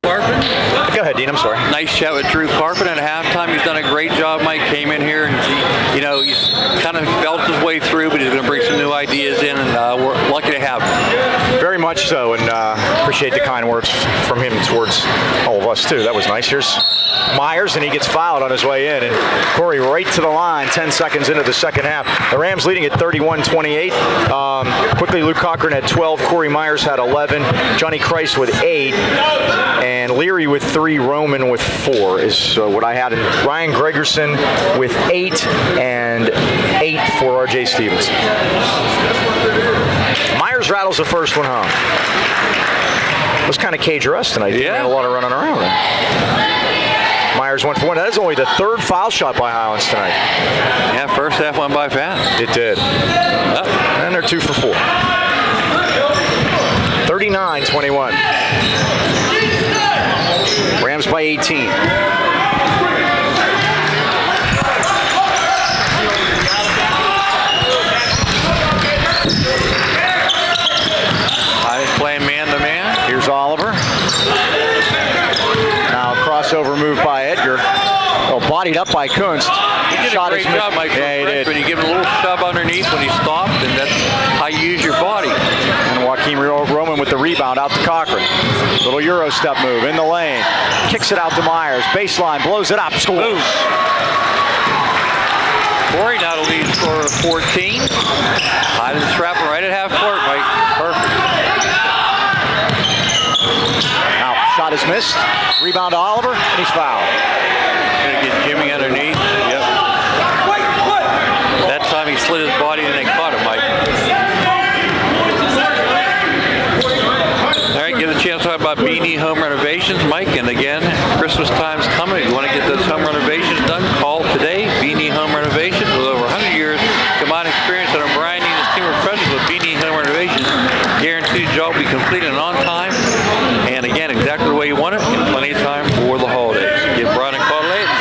Carpet. Go ahead, Dean. I'm sorry. Nice chat with Drew Carpet at halftime. He's done a great job. Mike came in here and he's kind of felt his way through, but he's going to bring some new ideas in, and we're lucky to have him. Very much so, and appreciate the kind words from him towards all of us. +2. That was nice. Here's Myers, and he gets fouled on his way in. And Corey right to the line 10 seconds into the second half. The Rams leading at 31-28. Quickly, Luke Cochran had 12. Corey Myers had 11. Johnny Christ with 8. And Leary with 3. Roman with 4 is what I had. And Ryan Gregerson with 8 and 8 for R.J. Stevens. Myers rattles the first one home. It was kind of Cager-esque tonight. Yeah. He had a lot of running around there. Myers went for one. That is only the 3rd foul shot by Highlands tonight. Yeah, first half went by fast. It did. And they're 2 for 4. 39-21. Rams by 18. Playing man-to-man. Here's Oliver. Now crossover move by Edgar. Oh, bodied up by Kunst. He did a great job, Mike. Yeah, he did. But you give him a little shove underneath when he stopped, and that's how you use your body. And Joaquin Roman with the rebound out to Cochran. Little Euro step move in the lane. Kicks it out to Myers. Baseline, blows it up, scores. Corey now the lead scorer of 14. Highlands trapping right at half court, Mike. Perfect. Now, shot is missed. Rebound to Oliver, and he's fouled. Gonna get Jimmy underneath. Yep. That time he slid his body and they caught him, Mike. All right, get a chance to talk about Beanie Home Renovations, Mike. And again, Christmas time's coming. If you want to get those home renovations done, call today. Beanie Home Renovations, with over 100 years combined experience under Brian and his team of professionals with Beanie Home Renovations. Guaranteed the job will be completed and on time. And again, exactly the way you want it, and plenty of time for the holidays. Give Brian a call today at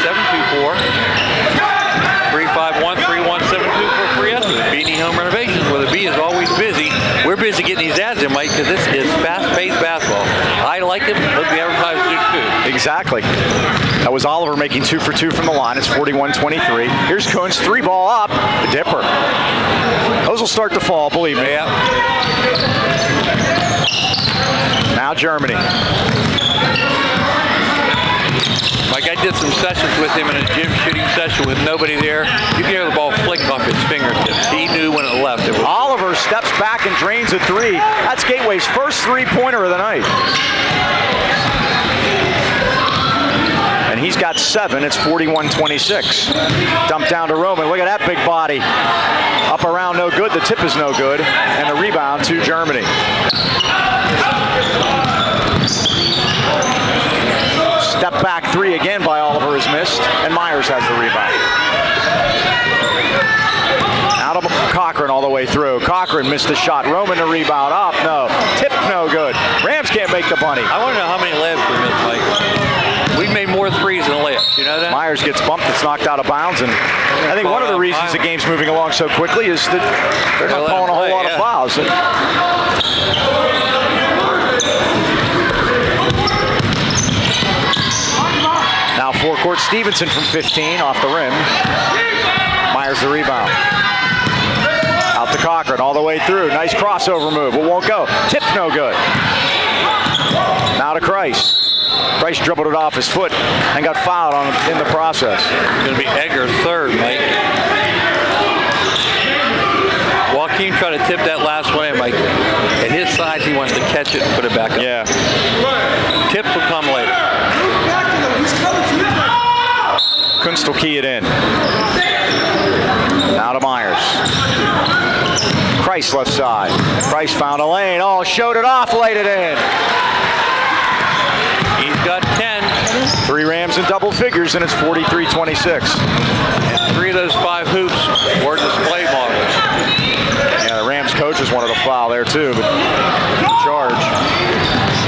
724-351-3172 for a free estimate. Beanie Home Renovations, where the B is always busy. We're busy getting these ads in, Mike, because this is fast-paced basketball. I like it. Hope the advertisers do too. Exactly. That was Oliver making 2 for 2 from the line. It's 41-23. Here's Kunst, 3 ball up. The dipper. Those will start to fall, believe me. Yeah. Now Germany. Mike, I did some sessions with him in a gym shooting session with nobody there. You can hear the ball flick off his fingertips. He knew when it left. Oliver steps back and drains a 3. That's Gateway's first 3-pointer of the night. And he's got 7. It's 41-26. Dumped down to Roman. Look at that big body. Up around, no good. The tip is no good. And the rebound to Germany. Step back 3 again by Oliver is missed. And Myers has the rebound. Out of Cochran all the way through. Cochran missed the shot. Roman the rebound. Up, no. Tip, no good. Rams can't make the bunny. I want to know how many layups we missed, Mike. We've made more threes than layups. You know that? Myers gets bumped. It's knocked out of bounds. And I think one of the reasons the game's moving along so quickly is that they're not calling a whole lot of fouls. Now forecourt, Stevenson from 15 off the rim. Myers the rebound. Out to Cochran all the way through. Nice crossover move. It won't go. Tip no good. Now to Christ. Christ dribbled it off his foot and got fouled in the process. It's going to be Edgar's 3rd, Mike. Joaquin tried to tip that last one in, Mike. At his size, he wants to catch it and put it back up. Yeah. Tips will come later. Kunst will key it in. Now to Myers. Christ left side. Christ found a lane. Oh, showed it off, laid it in. He's got 10. 3 Rams in double figures, and it's 43-26. And 3 of those 5 hoops were display models. Yeah, the Rams coaches wanted a foul there too, but charge.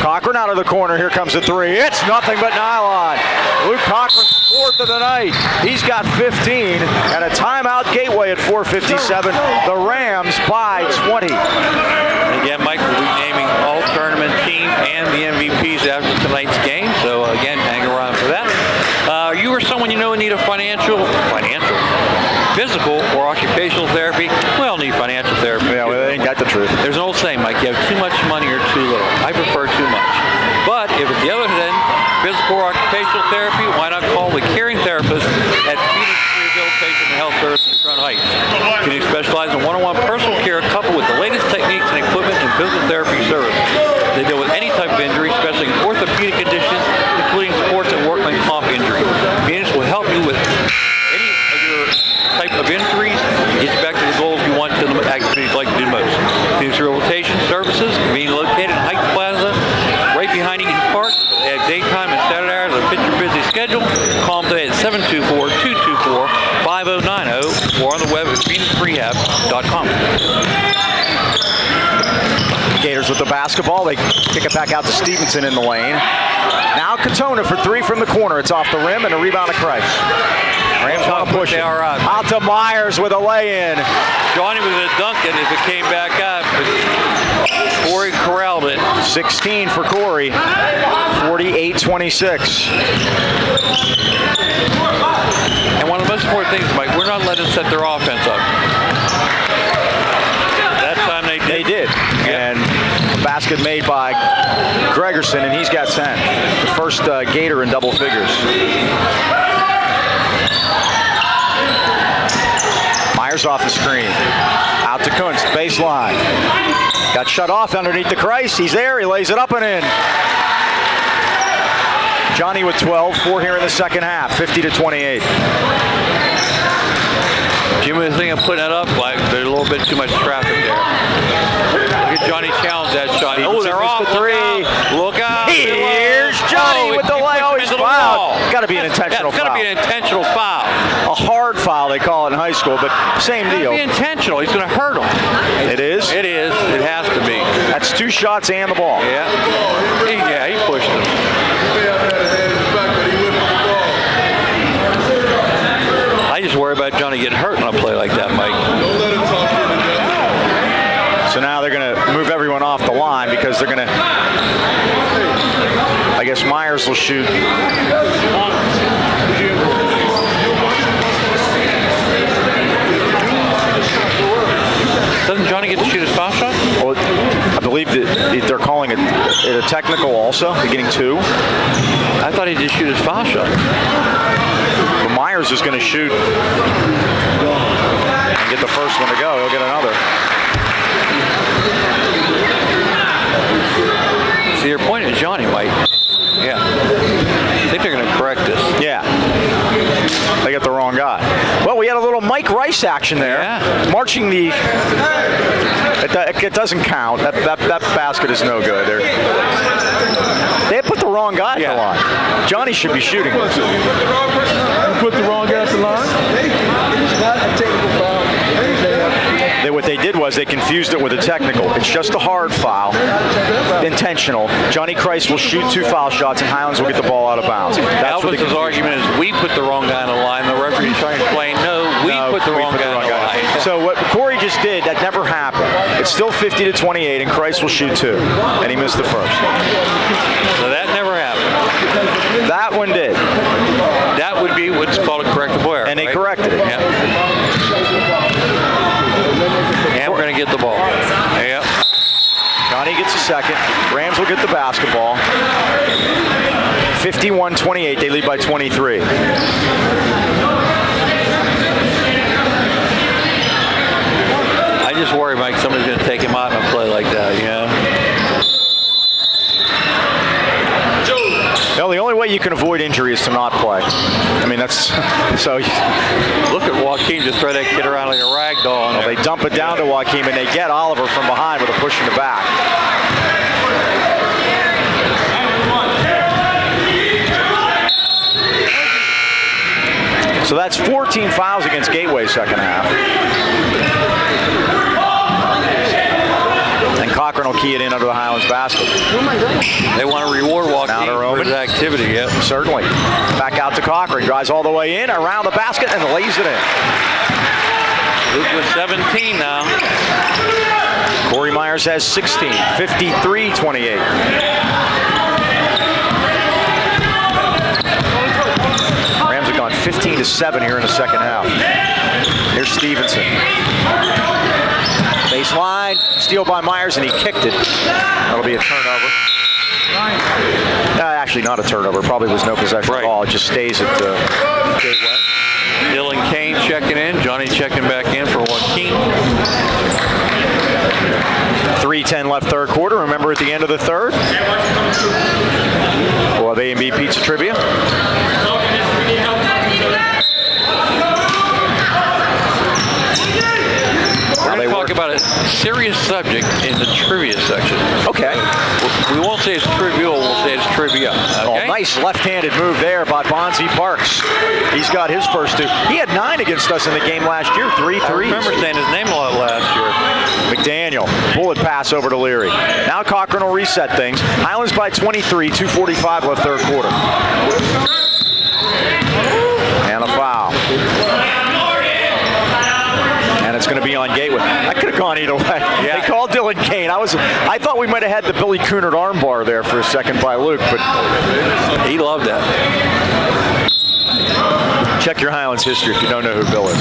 Cochran out of the corner. Here comes a 3. It's nothing but nylon. Luke Cochran's 4th of the night. He's got 15, and a timeout Gateway at 4:57. The Rams by 20. And again, Mike will be naming all tournament team and the MVPs after tonight's game. So again, hang around for that. You or someone you know in need of financial, physical, or occupational therapy? We all need financial therapy. Yeah, well, ain't that the truth? There's an old saying, Mike, you have too much money or too little. I prefer too much. But if at the other end, physical or specialize in one-on-one personal care coupled with the latest techniques and equipment and physical therapy service. They deal with any type of injury, especially orthopedic conditions, including sports and workman comp injury. Phoenix will help you with any of your type of injuries and get you back to the goals you want to the activities like to do most. Phoenix Rehabilitation Services, conveniently located in Heights Plaza, right behind Eaton Park. They have daytime and Saturday hours that fit your busy schedule. Call them today at 724-224-5090 or on the web at phoenixrehab.com. Gators with the basketball. They kick it back out to Stevenson in the lane. Now Katona for three from the corner. It's off the rim and a rebound to Christ. Rams want to push it. Out to Myers with a lay-in. Johnny was going to dunk it if it came back up, but Corey corralled it. 16 for Corey. 48-26. And one of the most important things, Mike, we're not letting them set their offense up. That time they did. And a basket made by Gregerson, and he's got 10. The first Gator in double figures. Myers off the screen. Out to Kunst, baseline. Got shut off underneath the Christ. He's there. He lays it up and in. Johnny with 12, 4 here in the second half, 50-28. Jimmy was thinking of putting it up, like there's a little bit too much traffic there. Look at Johnny challenge that shot. Oh, they're off the three. Look out. Here's Johnny with the lay. Oh, he's fouled. Got to be an intentional foul. Got to be an intentional foul. A hard foul, they call it in high school, but same deal. It's intentional. He's going to hurt him. It is? It is. It has to be. That's 2 shots and the ball. Yeah. He pushed him. I just worry about Johnny getting hurt on a play like that, Mike. So now they're going to move everyone off the line because they're going to, I guess Myers will shoot. Doesn't Johnny get to shoot his foul shot? Well, I believe that they're calling it a technical also, they're getting 2. I thought he did shoot his foul shot. But Myers is going to shoot and get the first one to go. He'll get another. See, your point is Johnny, Mike. Yeah. I think they're going to correct this. Yeah. They got the wrong guy. Well, we had a little Mike Rice action there. Yeah. Marching the... It doesn't count. That basket is no good. They put the wrong guy at the line. Johnny should be shooting. You put the wrong guy at the line? It's not a technical foul. What they did was they confused it with a technical. It's just a hard foul, intentional. Johnny Christ will shoot 2 foul shots, and Highlands will get the ball out of bounds. Elvis's argument is we put the wrong guy on the line. The referee is trying to explain, no, we put the wrong guy on the line. So what Corey just did, that never happened. It's still 50-28, and Christ will shoot 2, and he missed the first. So that never happened. That one did. That would be what's called a correctable error. And they corrected it. Yeah. And we're going to get the ball. Yep. Johnny gets a second. Rams will get the basketball. 51-28. They lead by 23. I just worry, Mike, somebody's going to take him out in a play like that, you know? No, the only way you can avoid injury is to not play. I mean, that's so. Look at Joaquin just throw that kid around like a rag doll. They dump it down to Joaquin, and they get Oliver from behind with a push in the back. So that's 14 fouls against Gateway second half. And Cochran will key it in under the Highlands basket. They want to reward Joaquin for his activity, yep. Certainly. Back out to Cochran. Drives all the way in, around the basket, and lays it in. Luke with 17 now. Corey Myers has 16. 53-28. Rams have gone 15-7 here in the second half. Here's Stevenson. Baseline, steal by Myers, and he kicked it. That'll be a turnover. Actually, not a turnover. Probably was no possession at all. It just stays at Gateway. Dylan Kane checking in. Johnny checking back in for Joaquin. 3:10 left third quarter. Remember, at the end of the third, we'll have A&B Pizza Trivia. We're going to talk about a serious subject in the trivia section. Okay. We won't say it's trivial, we'll say it's trivia. Okay? Oh, nice left-handed move there by Bonzi Parks. He's got his first two. He had 9 against us in the game last year, 3 I threes. remember saying his name a lot last year. McDaniel, bullet pass over to Leary. Now Cochran will reset things. Highlands by 23, 2:45 left third quarter. And a foul. And it's going to be on Gateway. I could have gone either way. Yeah. They called Dylan Kane. I thought we might have had the Billy Coonard armbar there for a second by Luke, but He loved that. check your Highlands history if you don't know who Bill is.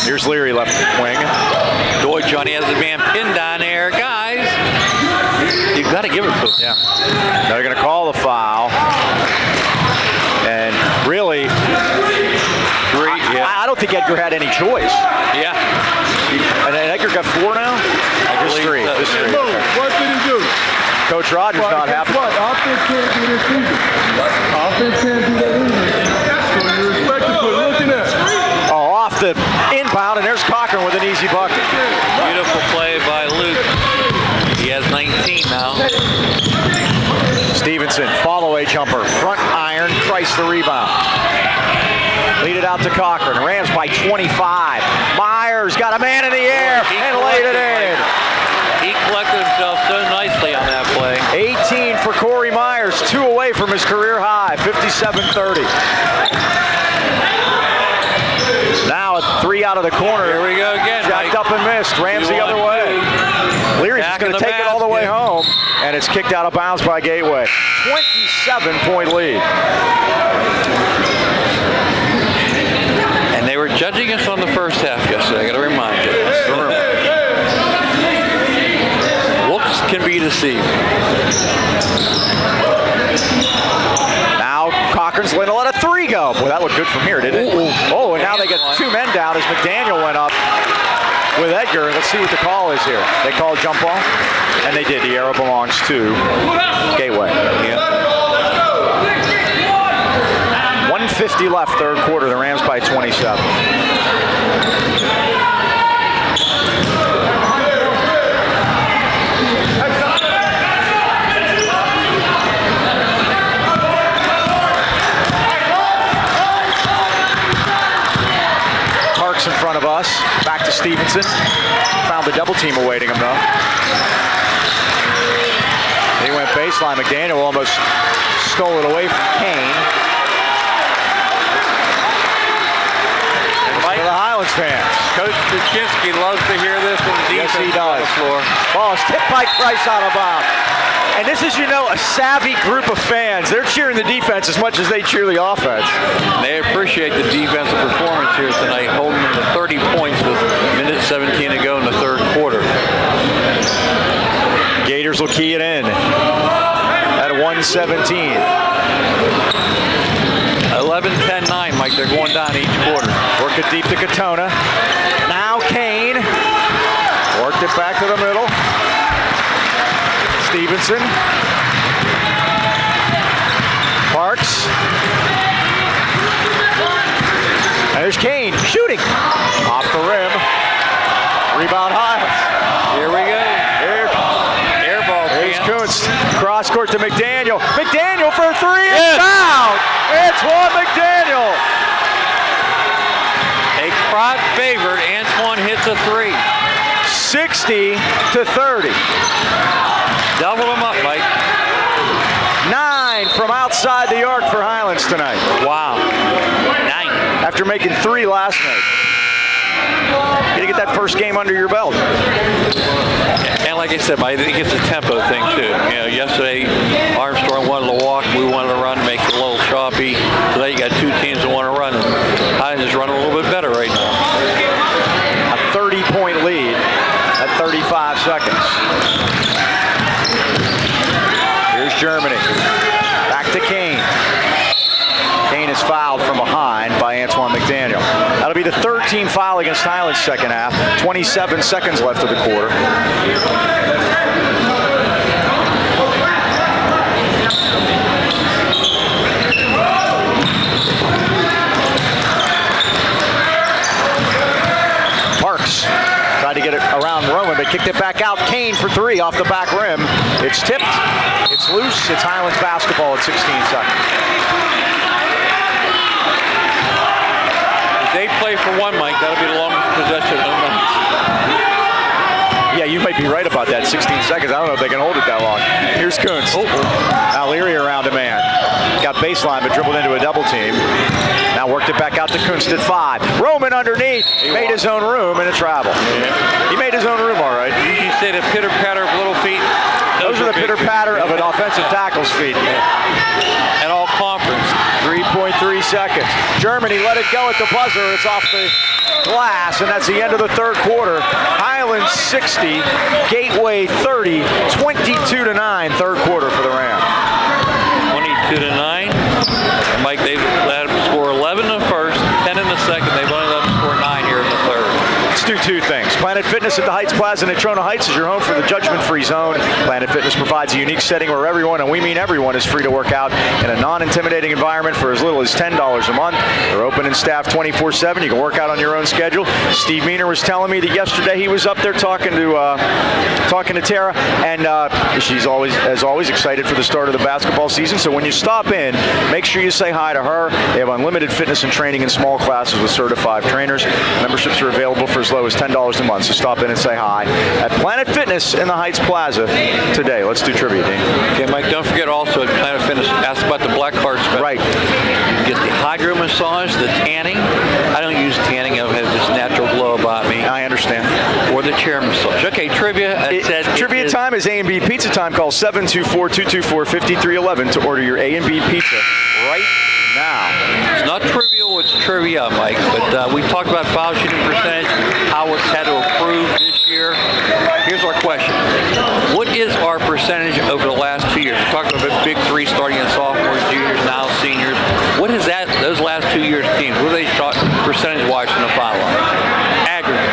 Here's Leary left wing. Boy, Johnny has the man pinned down there. Guys, you've got to give it to him. Yeah. Now they're going to call the foul. And really, I don't think Edgar had any choice. Yeah. And Edgar got 4 now? Just believe 3. so. Just 3. No, what did he do? Coach Rogers not happy. What? Offense can't do this either. Offense can't do that either. So you're expected to look at that. Oh, off the inbound, and there's Cochran with an easy bucket. Beautiful play by Luke. He has 19 now. Stevenson, follow-away jumper, front iron, Christ the rebound. Lead it out to Cochran. Rams by 25. Myers got a man in the air and laid it in. He collected himself so nicely on that play. 18 for Corey Myers, 2 away from his career high, 57-30. Now a 3 out of the corner. Here we go again. Jacked up and missed. Rams the other way. Leary's just going to take it all the way home, and it's kicked out of bounds by Gateway. 27-point lead. And they were judging us on the first half yesterday, I got to remind you. Looks can be deceived. Now Cochran's going to let a 3 go. Boy, that looked good from here, didn't it? Oh, and now they get 2 men down as McDaniel went up with Edgar. Let's see what the call is here. They call jump ball, and they did. The arrow belongs to Gateway. Yeah. 1:50 left, third quarter. The Rams by 27. Parks in front of us. Back to Stevenson. Found the double team awaiting him though. He went baseline. McDaniel almost stole it away from Kane. For the Highlands fans. Coach Kuczynski loves to hear this when the Yes, defense he is on does. the floor. Ball is tipped by Price out of bounds. And this is, a savvy group of fans. They're cheering the defense as much as they cheer the offense. They appreciate the defensive performance here tonight, holding them to 30 points with minute 17 to go in the third quarter. Gators will key it in at 1:17. 11-10-9, Mike. They're going down each quarter. Work it deep to Katona. Now Kane. Worked it back to the middle. Stevenson. Parks. And there's Kane shooting. Off the rim. Rebound Highlands. Here we go. Air ball. There's champ. Kuntz. Cross court to McDaniel. McDaniel for 3. It's Yes. down. It's Juan McDaniel. A crowd favorite. Antoine hits a 3. 60-30. Double them up, Mike. 9 from outside the arc for Highlands tonight. Wow. 9. After making 3 last night. You get that first game under your belt. And like I said, Mike, I think it's a tempo thing too. Yesterday Armstrong wanted to walk, we wanted to run, makes it a little choppy. Today you got 2 teams that want to run, and Highlands is running a little bit better right now. A 30-point lead at 35 seconds. Here's Germany. Back to Kane. Kane is fouled from behind by Daniel. That'll be the third team foul against Highlands second half. 27 seconds left of the quarter. Parks tried to get it around Roman, but kicked it back out. Kane for three off the back rim. It's tipped. It's loose. It's Highlands basketball at 16 seconds. If they play for one, Mike, that'll be the longest possession of the night. Yeah, you might be right about that. 16 seconds. I don't know if they can hold it that long. Here's Kuntz. Now Leary around a man. Got baseline, but dribbled into a double team. Now worked it back out to Kuntz at 5. Roman underneath. He made his own room and a travel. He made his own room all right. You say the pitter-patter of little feet. Those are the pitter-patter of an offensive tackle's feet. And all conference. 3.3 seconds. Germany let it go at the buzzer. It's off the glass, and that's the end of the third quarter. Highlands 60, Gateway 30, 22-9, third quarter for the Rams. 22-9. And Mike, they've let them score 11 in the first, 10 in the second. They've only let them score 9 here in the third. Let's do two things. Planet Fitness at the Heights Plaza in Trona Heights is your home for the judgment-free zone. Planet Fitness provides a unique setting where everyone, and we mean everyone, is free to work out in a non-intimidating environment for as little as $10 a month. They're open and staffed 24/7. You can work out on your own schedule. Steve Meaner was telling me that yesterday he was up there talking to Tara, and she's always excited for the start of the basketball season. So when you stop in, make sure you say hi to her. They have unlimited fitness and training in small classes with certified trainers. Memberships are available for as low as $10 a month, so stop in and say hi at Planet Fitness in the Heights Plaza today. Let's do trivia, Dean. Okay, Mike, don't forget also at Planet Fitness, ask about the black card special. Right. You get the hydro massage, the tanning. I don't use tanning. I have this natural glow about me. I understand. Or the chair massage. Okay, trivia. Trivia time is A&B Pizza time. Call 724-224-5311 to order your A&B Pizza right now. It's not trivial, it's trivia, Mike. But we talked about foul shooting percentage, how it's had to improve this year. Here's our question. What is our percentage over the last 2 years? We talked about the big three starting in sophomores, juniors, now seniors. What is that, those last 2 years teams? What are they shot percentage-wise from the foul line? Aggregate.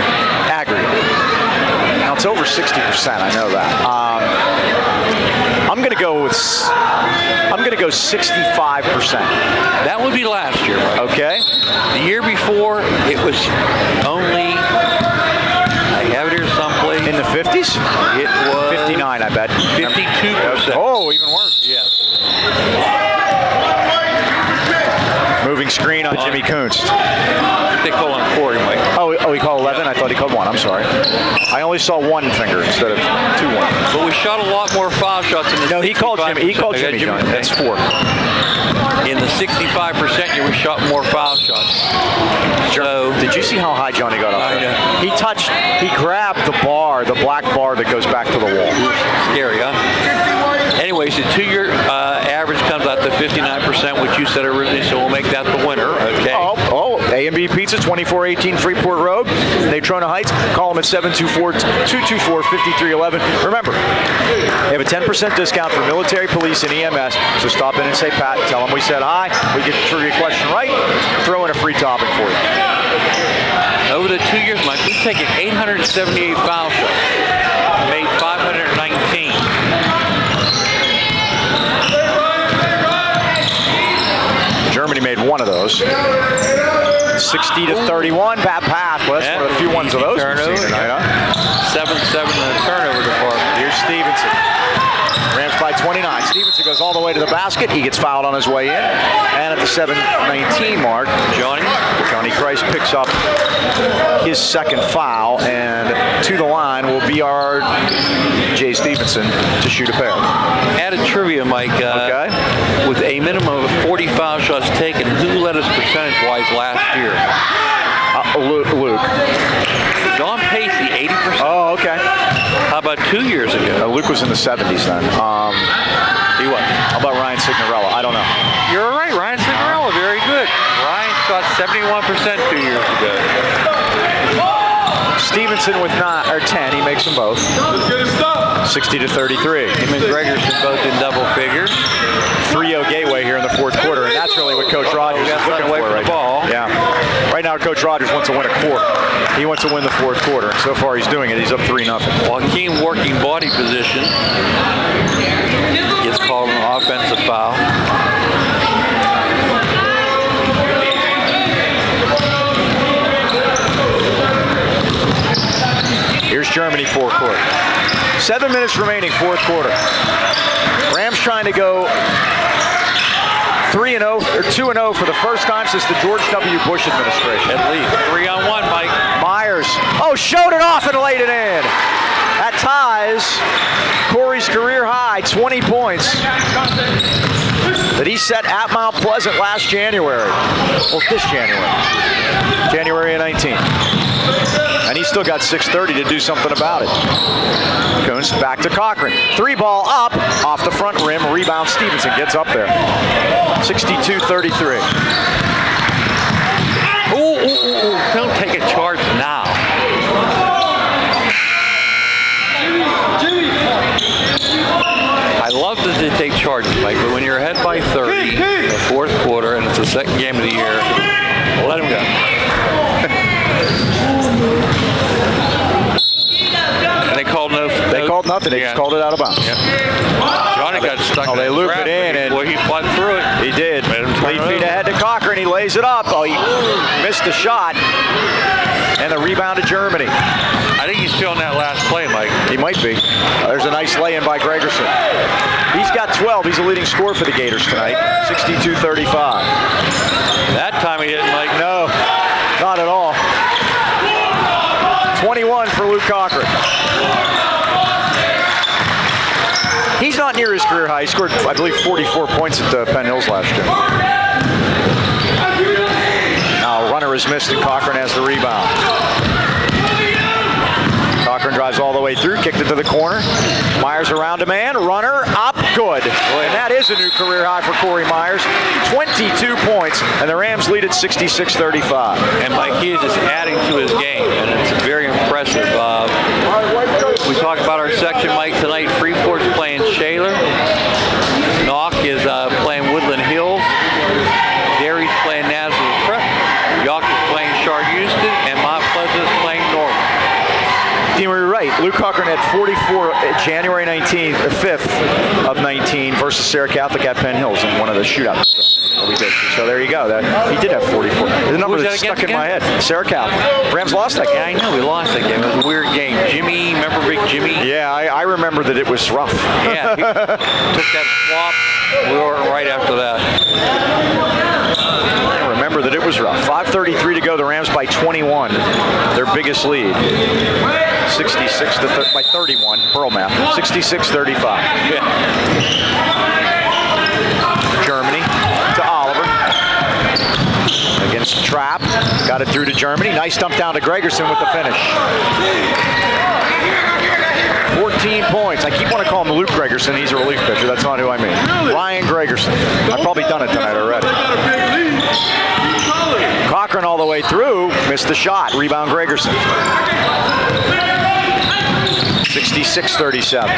Now it's over 60%. I know that. I'm going to go 65%. That would be last year, Mike. Okay. The year before, it was only, I have it here someplace. In the 50s? It was 59, I bet. 52%. Oh, even worse. Yeah. Moving screen on Jimmy Kuntz. They call on Corey, Mike. Oh, he called 11? I thought he called 1. I'm sorry. I only saw one finger instead of 2-1. But we shot a lot more foul shots in the No, he called Jimmy. He called Jimmy. John. That's 4. In the 65% year, we shot more foul shots. So, did you see how high Johnny got up I there? know. He grabbed the bar, the black bar that goes back to the wall. Scary, huh? Anyways, the 2-year average comes out to 59%, which you said originally, so we'll make that the winner, okay? Oh, A&B Pizza, 2418 Freeport Road, Natrona Heights. Call them at 724-224-5311. Remember, they have a 10% discount for military, police, and EMS, so stop in and say Pat, tell them we said hi. We get the trivia question right, throw in a free topping for you. Over the 2 years, Mike, we've taken 878 foul shots, made 519. Germany made one of those. 60-31, bad path. Well, that's one of the few ones of those we've seen tonight, huh? 7-7 in the turnover department. Here's Stevenson. Rams by 29. Stevenson goes all the way to the basket. He gets fouled on his way in. And at the 7:19 mark, Johnny Christ picks up his second foul. And to the line will be our Jay Stevenson to shoot a pair. Added trivia, Mike. Okay. With a minimum of 40 foul shots taken, who led us percentage-wise last year? Luke. Don Pacey, 80%. Oh, okay. How about 2 years ago? Luke was in the 70s then. He was. How about Ryan Signorella? I don't know. You're right, Ryan Signorella, very good. Ryan shot 71% 2 years ago. Stevenson with 9 or 10. He makes them both. 60-33. Him and Gregerson both in double figures. 3-0 Gateway here in the fourth quarter, and that's really what Coach Rogers is looking for away from right the ball. now. Yeah. Right now now Coach Rogers wants to win a quarter. He wants to win the fourth quarter. And so far he's doing it. He's up 3-0. Joaquin working body position. Gets called an offensive foul. Here's Germany forecourt. 7 minutes remaining, fourth quarter. Rams trying to go 3-0 or 2-0 for the first time since the George W. Bush administration. At least 3-on-1, Mike. Myers, showed it off and laid it in. That ties Corey's career high, 20 points that he set at Mount Pleasant last January. Well, this January of 19. And he's still got 6:30 to do something about it. Coons back to Cochran. 3-ball up, off the front rim, rebound Stevenson gets up there. 62-33. Ooh, don't take a charge now. I love that they take charges, Mike, but when you're ahead by 30 in the fourth quarter and it's the second game of the year, let him go. And they called nothing. They just called it out of bounds. Yeah. Johnny got stuck. They looped it in, and he fought through it. He did. 8 feet ahead to Cochran. He lays it up. He missed the shot. And the rebound to Germany. I think he's feeling that last play, Mike. He might be. There's a nice lay-in by Gregerson. He's got 12. He's the leading scorer for the Gators tonight. 62-35. That time he didn't, Mike. No, not at all. 21 for Luke Cochran. He's not near his career high. He scored, I believe, 44 points at Penn Hills last year. Now, runner is missed and Cochran has the rebound. Cochran drives all the way through, kicked it to the corner. Myers around a man, runner up, good. And that is a new career high for Corey Myers. 22 points, and the Rams lead at 66-35. And Mike, he is just adding to his game, and it's very impressive. We talked about our section, Mike, tonight. Freeport's playing Shaler. Knock is playing Woodland Hills. Derry's playing Nazareth Prep. York is playing Char Houston, and Mount Pleasant is playing Norman. Dean, we were right. Luke Cochran had 44 January 19th, the 5th of 19 versus Sarah Catholic at Penn Hills in one of the shootouts that we did. So there you go. He did have 44. The number that's stuck in my head. Sarah Catholic. Rams lost that game. Yeah, I know. We lost that game. It was a weird game. Jimmy, remember Big Jimmy? Yeah, I remember that it was rough. Yeah, he took that swap. We were right after that. I remember that it was rough. 5:33 to go. The Rams by 21. Their biggest lead. 66 by 31. Pearl math. 66-35. Yeah. Germany to Oliver. Against Trapp. Got it through to Germany. Nice dump down to Gregerson with the finish. 14 points. I keep wanting to call him Luke Gregerson. He's a relief pitcher. That's not who I mean. Ryan Gregerson. I've probably done it tonight already. Cochran all the way through. Missed the shot. Rebound Gregerson. 66-37.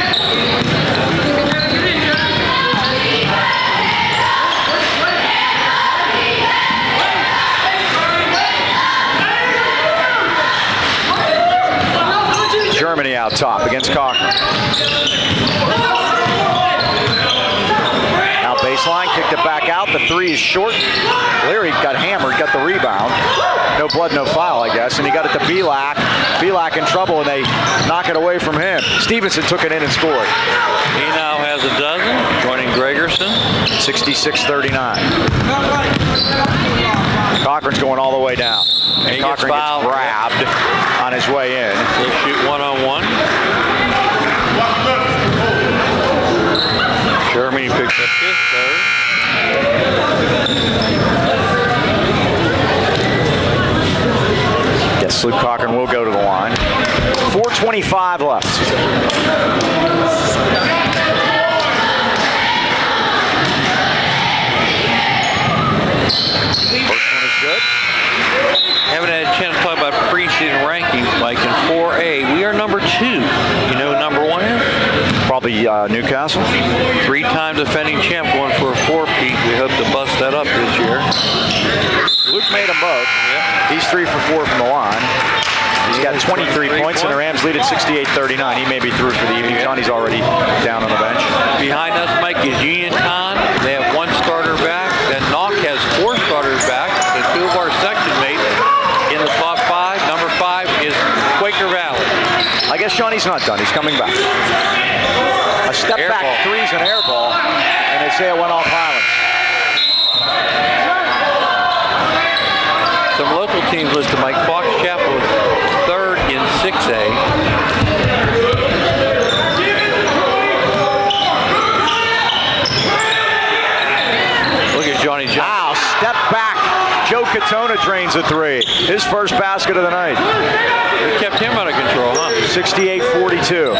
Germany out top against Cochran. Now baseline, kicked it back out. The three is short. Leary got hammered, got the rebound. No blood, no foul, I guess. And he got it to Belak. Belak in trouble, and they knock it away from him. Stevenson took it in and scored. He now has a dozen, joining Gregerson. 66-39. Cochran's going all the way down. And he Cochran gets grabbed on his way in. He'll shoot one-on-one. Germany picks up his third. Yes, Luke Cochran will go to the line. 4:25 left. First one is good. Haven't had a chance to talk about preseason rankings, Mike. In 4A, we are number 2. You know who number 1 is? Probably Newcastle. 3-time defending champ, going for a 4-peat. We hope to bust that up this year. Luke made them both. He's 3 for 4 from the line. He's got 23 points, and the Rams lead at 68-39. He may be through for the evening. Johnny's already down on the bench. Behind us, Mike, is Uniontown. They have 1 starter back. Then Knock has 4 starters back. The 2 of our section mates in the top 5. Number 5 is Quaker Valley. I guess Johnny's not done. He's coming back. A step Air back ball. 3's an air ball, and they say it went off Highlands. Some local teams listed, Mike. Fox Chapel is 3rd in 6A. Look at Johnny Johnson. Wow, step back. Joe Katona drains a 3. His first basket of the night. We kept him out of control, huh? 68-42.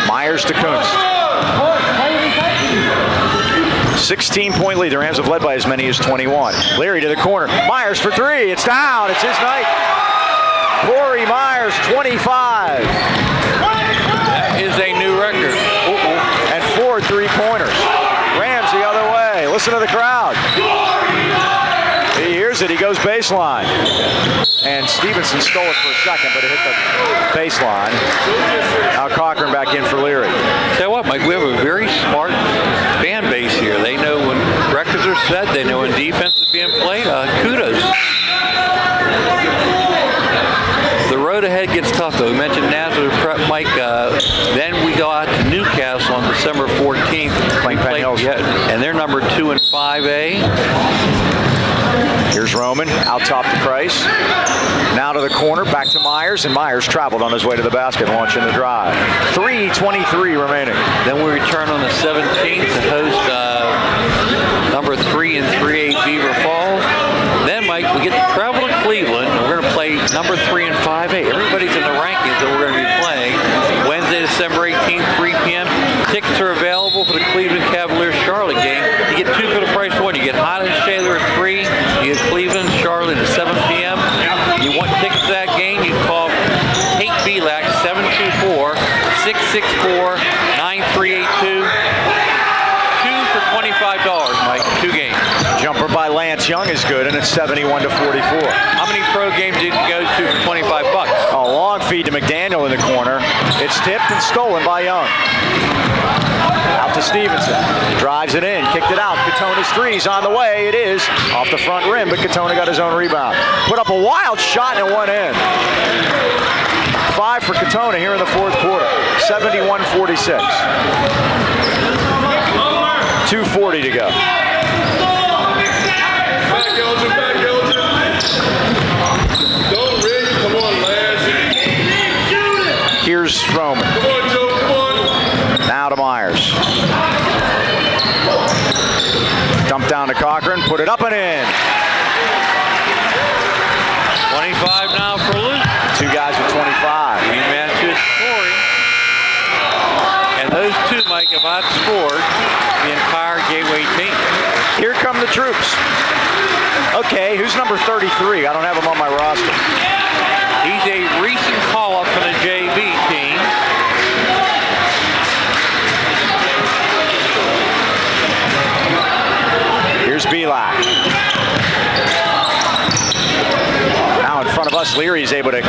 Myers to Kunst. 16-point lead. The Rams have led by as many as 21. Leary to the corner. Myers for 3. It's down. It's his night. Corey Myers, 25. That is a new record. And 4 3-pointers. Rams the other way. Listen to the crowd. He hears it. He goes baseline. And Stevenson stole it for a second, but it hit the baseline. Now Cochran back in for Leary. Tell you what, Mike, we have a very smart fan base here. They know when records are set. They know when defense is being played. Kudos. The road ahead gets tough, though. We mentioned Nazareth Prep, Mike. Then we go out to Newcastle on December 14th. Playing Penn Hills. And they're number 2 in 5A. Here's Roman, out top to Price. Now to the corner, back to Myers, and Myers traveled on his way to the basket, launching the drive. 3:23 remaining. Then we return on the 17th to host number 3 in 3A Beaver Falls. Then, Mike, we get to travel to Cleveland, and we're going to play number 3 in 5A. Everybody's in the rankings that we're going to be playing. Wednesday, December 18th, 3 p.m. Tickets are available for the Cleveland Cavaliers-Charlotte game. You get 2 for the price of 1. You get Highlands Shaler at 3. You get Cleveland, Charlotte at 7 p.m. You want tickets to that game, you call Kate Belak, 724-664-9382. 2 for $25, Mike. 2 games. Jumper by Lance Young is good, and it's 71-44. How many pro games did you go to for $25? A long feed to McDaniel in the corner. It's tipped and stolen by Young. Out to Stevenson. Drives it in. Kicked it out. Katona's 3's on the way. It is off the front rim, but Katona got his own rebound. Put up a wild shot and it went in. 5 for Katona here in the 4th quarter. 71-46. 2:40 to go. Back, Elgin. Don't Rick. Come on, lads. Here's Roman. Come on, Joe. Come on. Now to Myers. Dump down to Cochran. Put it up and in. 25 now for Luke. 2 guys with 25. Rematch is scoring. And those 2, Mike, have outscored the entire Gateway team. Here come the troops. Okay, who's number 33? I don't have him on my roster. He's a recent call-up from the JV team. Here's Belak. Now in front of us, Leary's able to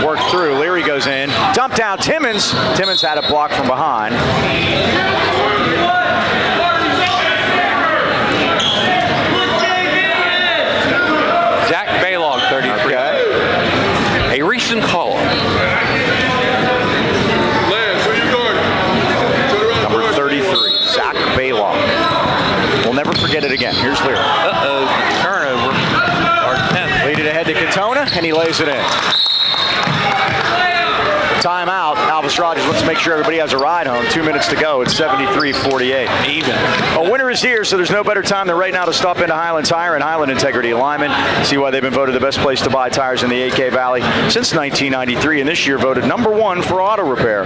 work through. Leary goes in. Dump down Timmons. Timmons had it blocked from behind. Zach Baylog, 33. Okay. A recent call-up. Lance, where you going? Turn around. Number 33, Zach Baylog. We'll never forget it again. Here's Leary. Uh-oh, turnover. Our 10th. Lead it ahead to Katona, and he lays it in. Timeout. Alvis Rogers wants to make sure everybody has a ride home. 2 minutes to go. It's 73-48. Even. A winner is here, so there's no better time than right now to stop into Highland Tire and Highland Integrity Alignment. See why they've been voted the best place to buy tires in the AK Valley since 1993, and this year voted #1 for auto repair.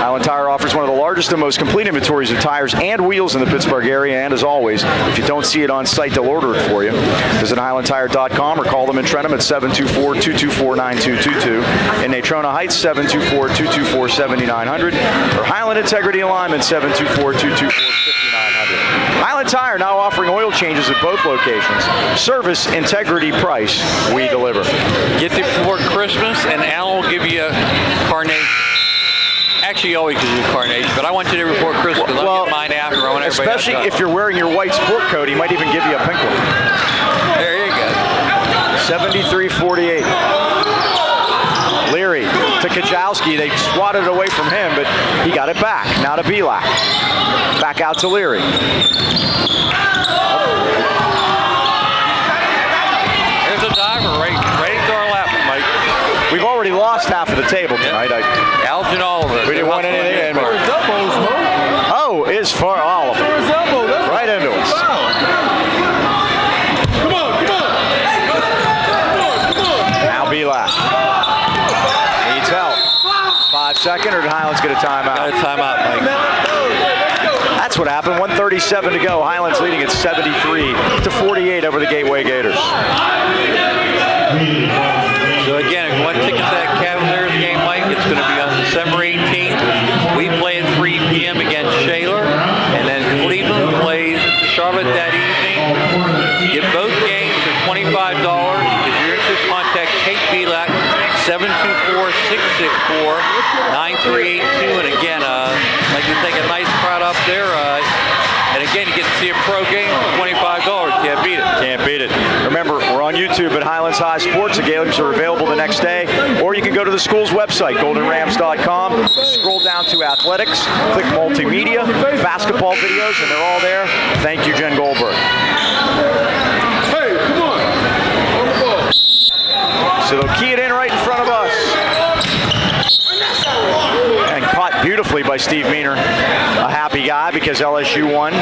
Highland Tire offers one of the largest and most complete inventories of tires and wheels in the Pittsburgh area, and as always, if you don't see it on site, they'll order it for you. Visit HighlandTire.com or call them in Trenton at 724-224-9222. In Natrona Heights, 724-224-7900, or Highland Integrity Alignment, 724-224-5900. Highland Michelin Tire now offering oil changes at both locations. Service, integrity, price, we deliver. Get there before Christmas, and Alan will give you a carnation. Actually, he always gives you a carnation, but I want you there before Christmas because I'll get mine after. I want everybody especially if you're wearing your white sport coat, he might even give you a pink one. There you go. 73-48. Leary to Kajowski. They swatted it away from him, but he got it back. Now to Belak. Back out to Leary. There's a diver right into our lap, Mike. We've already lost half of the table tonight. Algin Oliver. We didn't want anything in. Oh, is for Oliver. Right into us. Come on. Now Belak. Needs help. 5 second, or did Highlands get a timeout? Got a timeout, Mike. That's what happened. 1:37 to go. Highlands leading at 73-48 over the Gateway Gators. So again, if you want tickets to that Cavaliers game, Mike, it's going to be on December 18th. We play at 3 p.m. against Shaler, and then Cleveland plays Charlotte that evening. Get both games for $25. If you're interested, contact Kate Belak, 724-664-9382. And again, like to take a nice crowd up there. And again, you get to see a pro game for $25. Can't beat it. Can't beat it. Remember, we're on YouTube at Highlands High Sports. The games are available the next day. Or you can go to the school's website, goldenrams.com. Scroll down to athletics, click multimedia, basketball videos, and they're all there. Thank you, Jen Goldberg. Hey, come on. So they'll key it in right in front of us. And caught beautifully by Steve Meaner. A happy guy because LSU won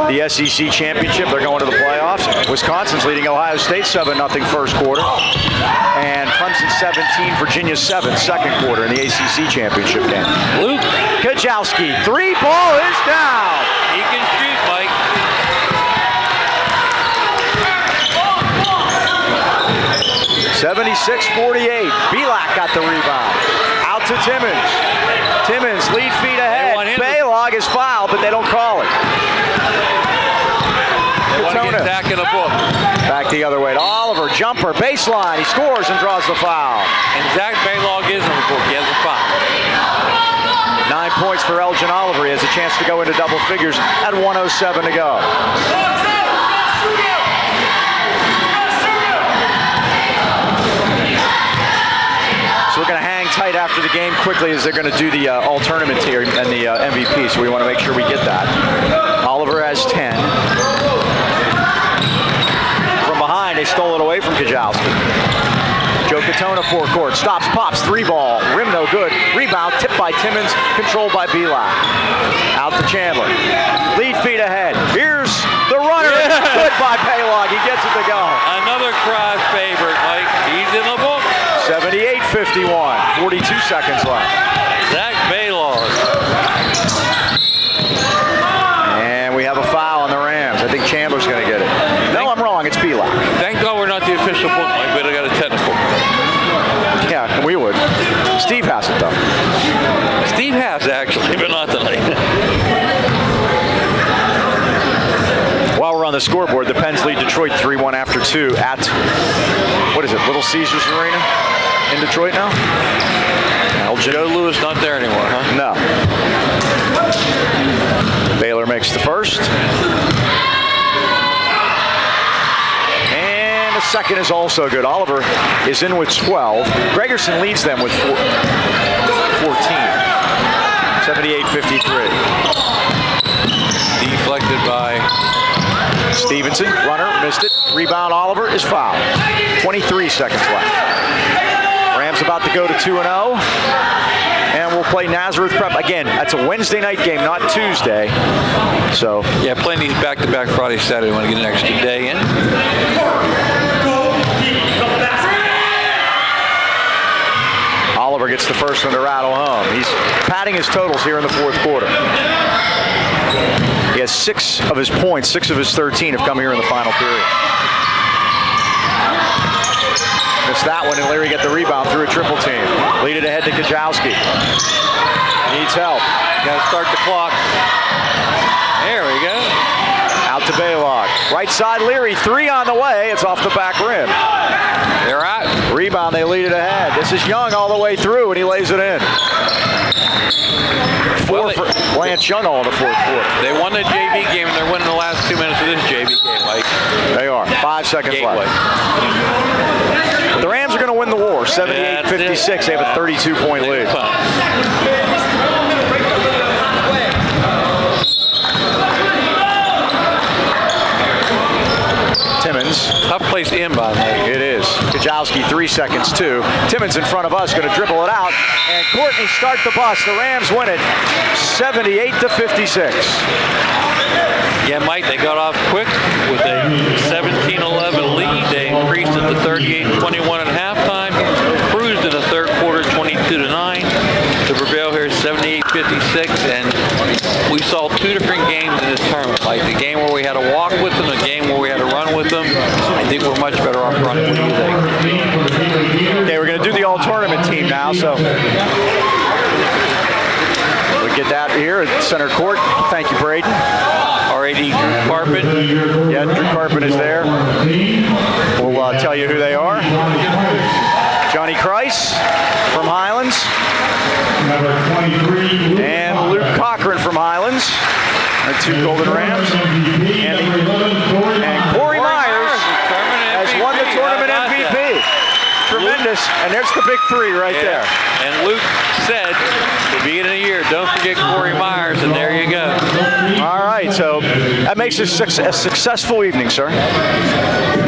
the SEC championship. They're going to the playoffs. Wisconsin's leading Ohio State 7-0 first quarter. And Clemson 17, Virginia 7 second quarter in the ACC championship game. Luke Kajowski, 3-ball is down. He can shoot, Mike. $76-48. Belak got the rebound. Out to Timmons. Timmons, lead feet ahead. Baylog is fouled, but they don't call it. They want to get back in the book. Back the other way to Oliver. Jumper, baseline. He scores and draws the foul. And Zach Baylog is in the book. He has a foul. 9 points for Elgin Oliver. He has a chance to go into double figures at 1:07 to go. So we're going to hang tight after the game quickly as they're going to do the all tournament here and the MVP. So we want to make sure we get that. Oliver has 10. From behind, they stole it away from Kajowski. Joe Katona forecourt, stops, pops, 3-ball, rim no good, rebound, tipped by Timmons, controlled by Belak. Out to Chandler, lead feet ahead, here's the runner, good by Baylog, he gets it to go. Another Cross favorite, Mike. He's in the book. 78-51, 42 seconds left. Zach Baylog. And we have a foul on the Rams. I think Chandler's going to get it. No, I'm wrong, it's Belak. Thank God we're not the official book, Mike, but I got a technical. Yeah, we would. Steve has it, though. Steve has, actually, but not tonight. While we're on the scoreboard, the Pens lead Detroit 3-1 after 2 at, what is it, Little Caesars Arena in Detroit now? Joe Lewis not there anymore, huh? No. Baylor makes the first. And the second is also good. Oliver is in with 12. Gregerson leads them with 14. 78-53. Deflected by Stevenson, runner, missed it. Rebound, Oliver is fouled. 23 seconds left. Rams about to go to 2-0. And we'll play Nazareth Prep. Again, that's a Wednesday night game, not Tuesday. So, yeah, playing these back-to-back Friday, Saturday. Want to get an extra day in. Oliver gets the first one to rattle home. He's padding his totals here in the fourth quarter. He has 6 of his points, 6 of his 13 have come here in the final period. Missed that one, and Leary got the rebound through a triple team. Lead it ahead to Kajowski. Needs help. Got to start the clock. There we go. Out Out to Baylog. Right side, Leary. 3 on the way. It's off the back rim. They're out. Rebound, they lead it ahead. This is Young all the way through, and he lays it in. 4 for Lance Young all in the fourth quarter. They won the JV game, and they're winning the last 2 minutes of this JV game, Mike. They are. 5 seconds Gateway. left. But the Rams are going to win the war. 78-56. They have a 32-point lead. Timmons. Tough place to end by, Mike. It is. Kajowski, 3 seconds, 2. Timmons in front of us, going to dribble it out. And Courtney start the bus. The Rams win it 78-56. Yeah, Mike, they got off quick with a 17-11 lead. They increased it to 38-21 at halftime. Cruised in the third quarter, 22-9. To prevail here, 78-56. And we saw 2 different games in this tournament. Like the game where we had to walk with them, the game where we had to run with them. I think we're much better off running. What do you think? Okay, we're going to do the all-tournament team now, so we get that here at center court. Thank you, Braden. RAD Drew Carpet. Yeah, Drew Carpet is there. We'll tell you who they are. Johnny Kreis from Highlands. And Luke Cochran from Highlands. Our 2 Golden Rams. And Corey Myers has won the tournament MVP. Tremendous. And there's the big 3 right there. And Luke said, at the beginning of the year, don't forget Corey Myers, and there you go. All right, so that makes it a successful evening, sir.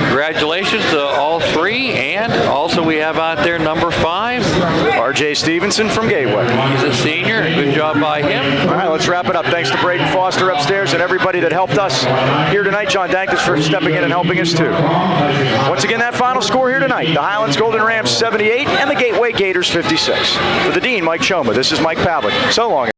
Congratulations to all 3, and also we have out there number 5. R.J. Stevenson from Gateway. He's a senior. Good job by him. All right, let's wrap it up. Thanks to Braden Foster upstairs and everybody that helped us here tonight. John Dankus for stepping in and helping us too. Once again, that final score here tonight. The Highlands Golden Rams 78 and the Gateway Gators 56. For the Dean, Mike Choma, this is Mike Pavlik. So long.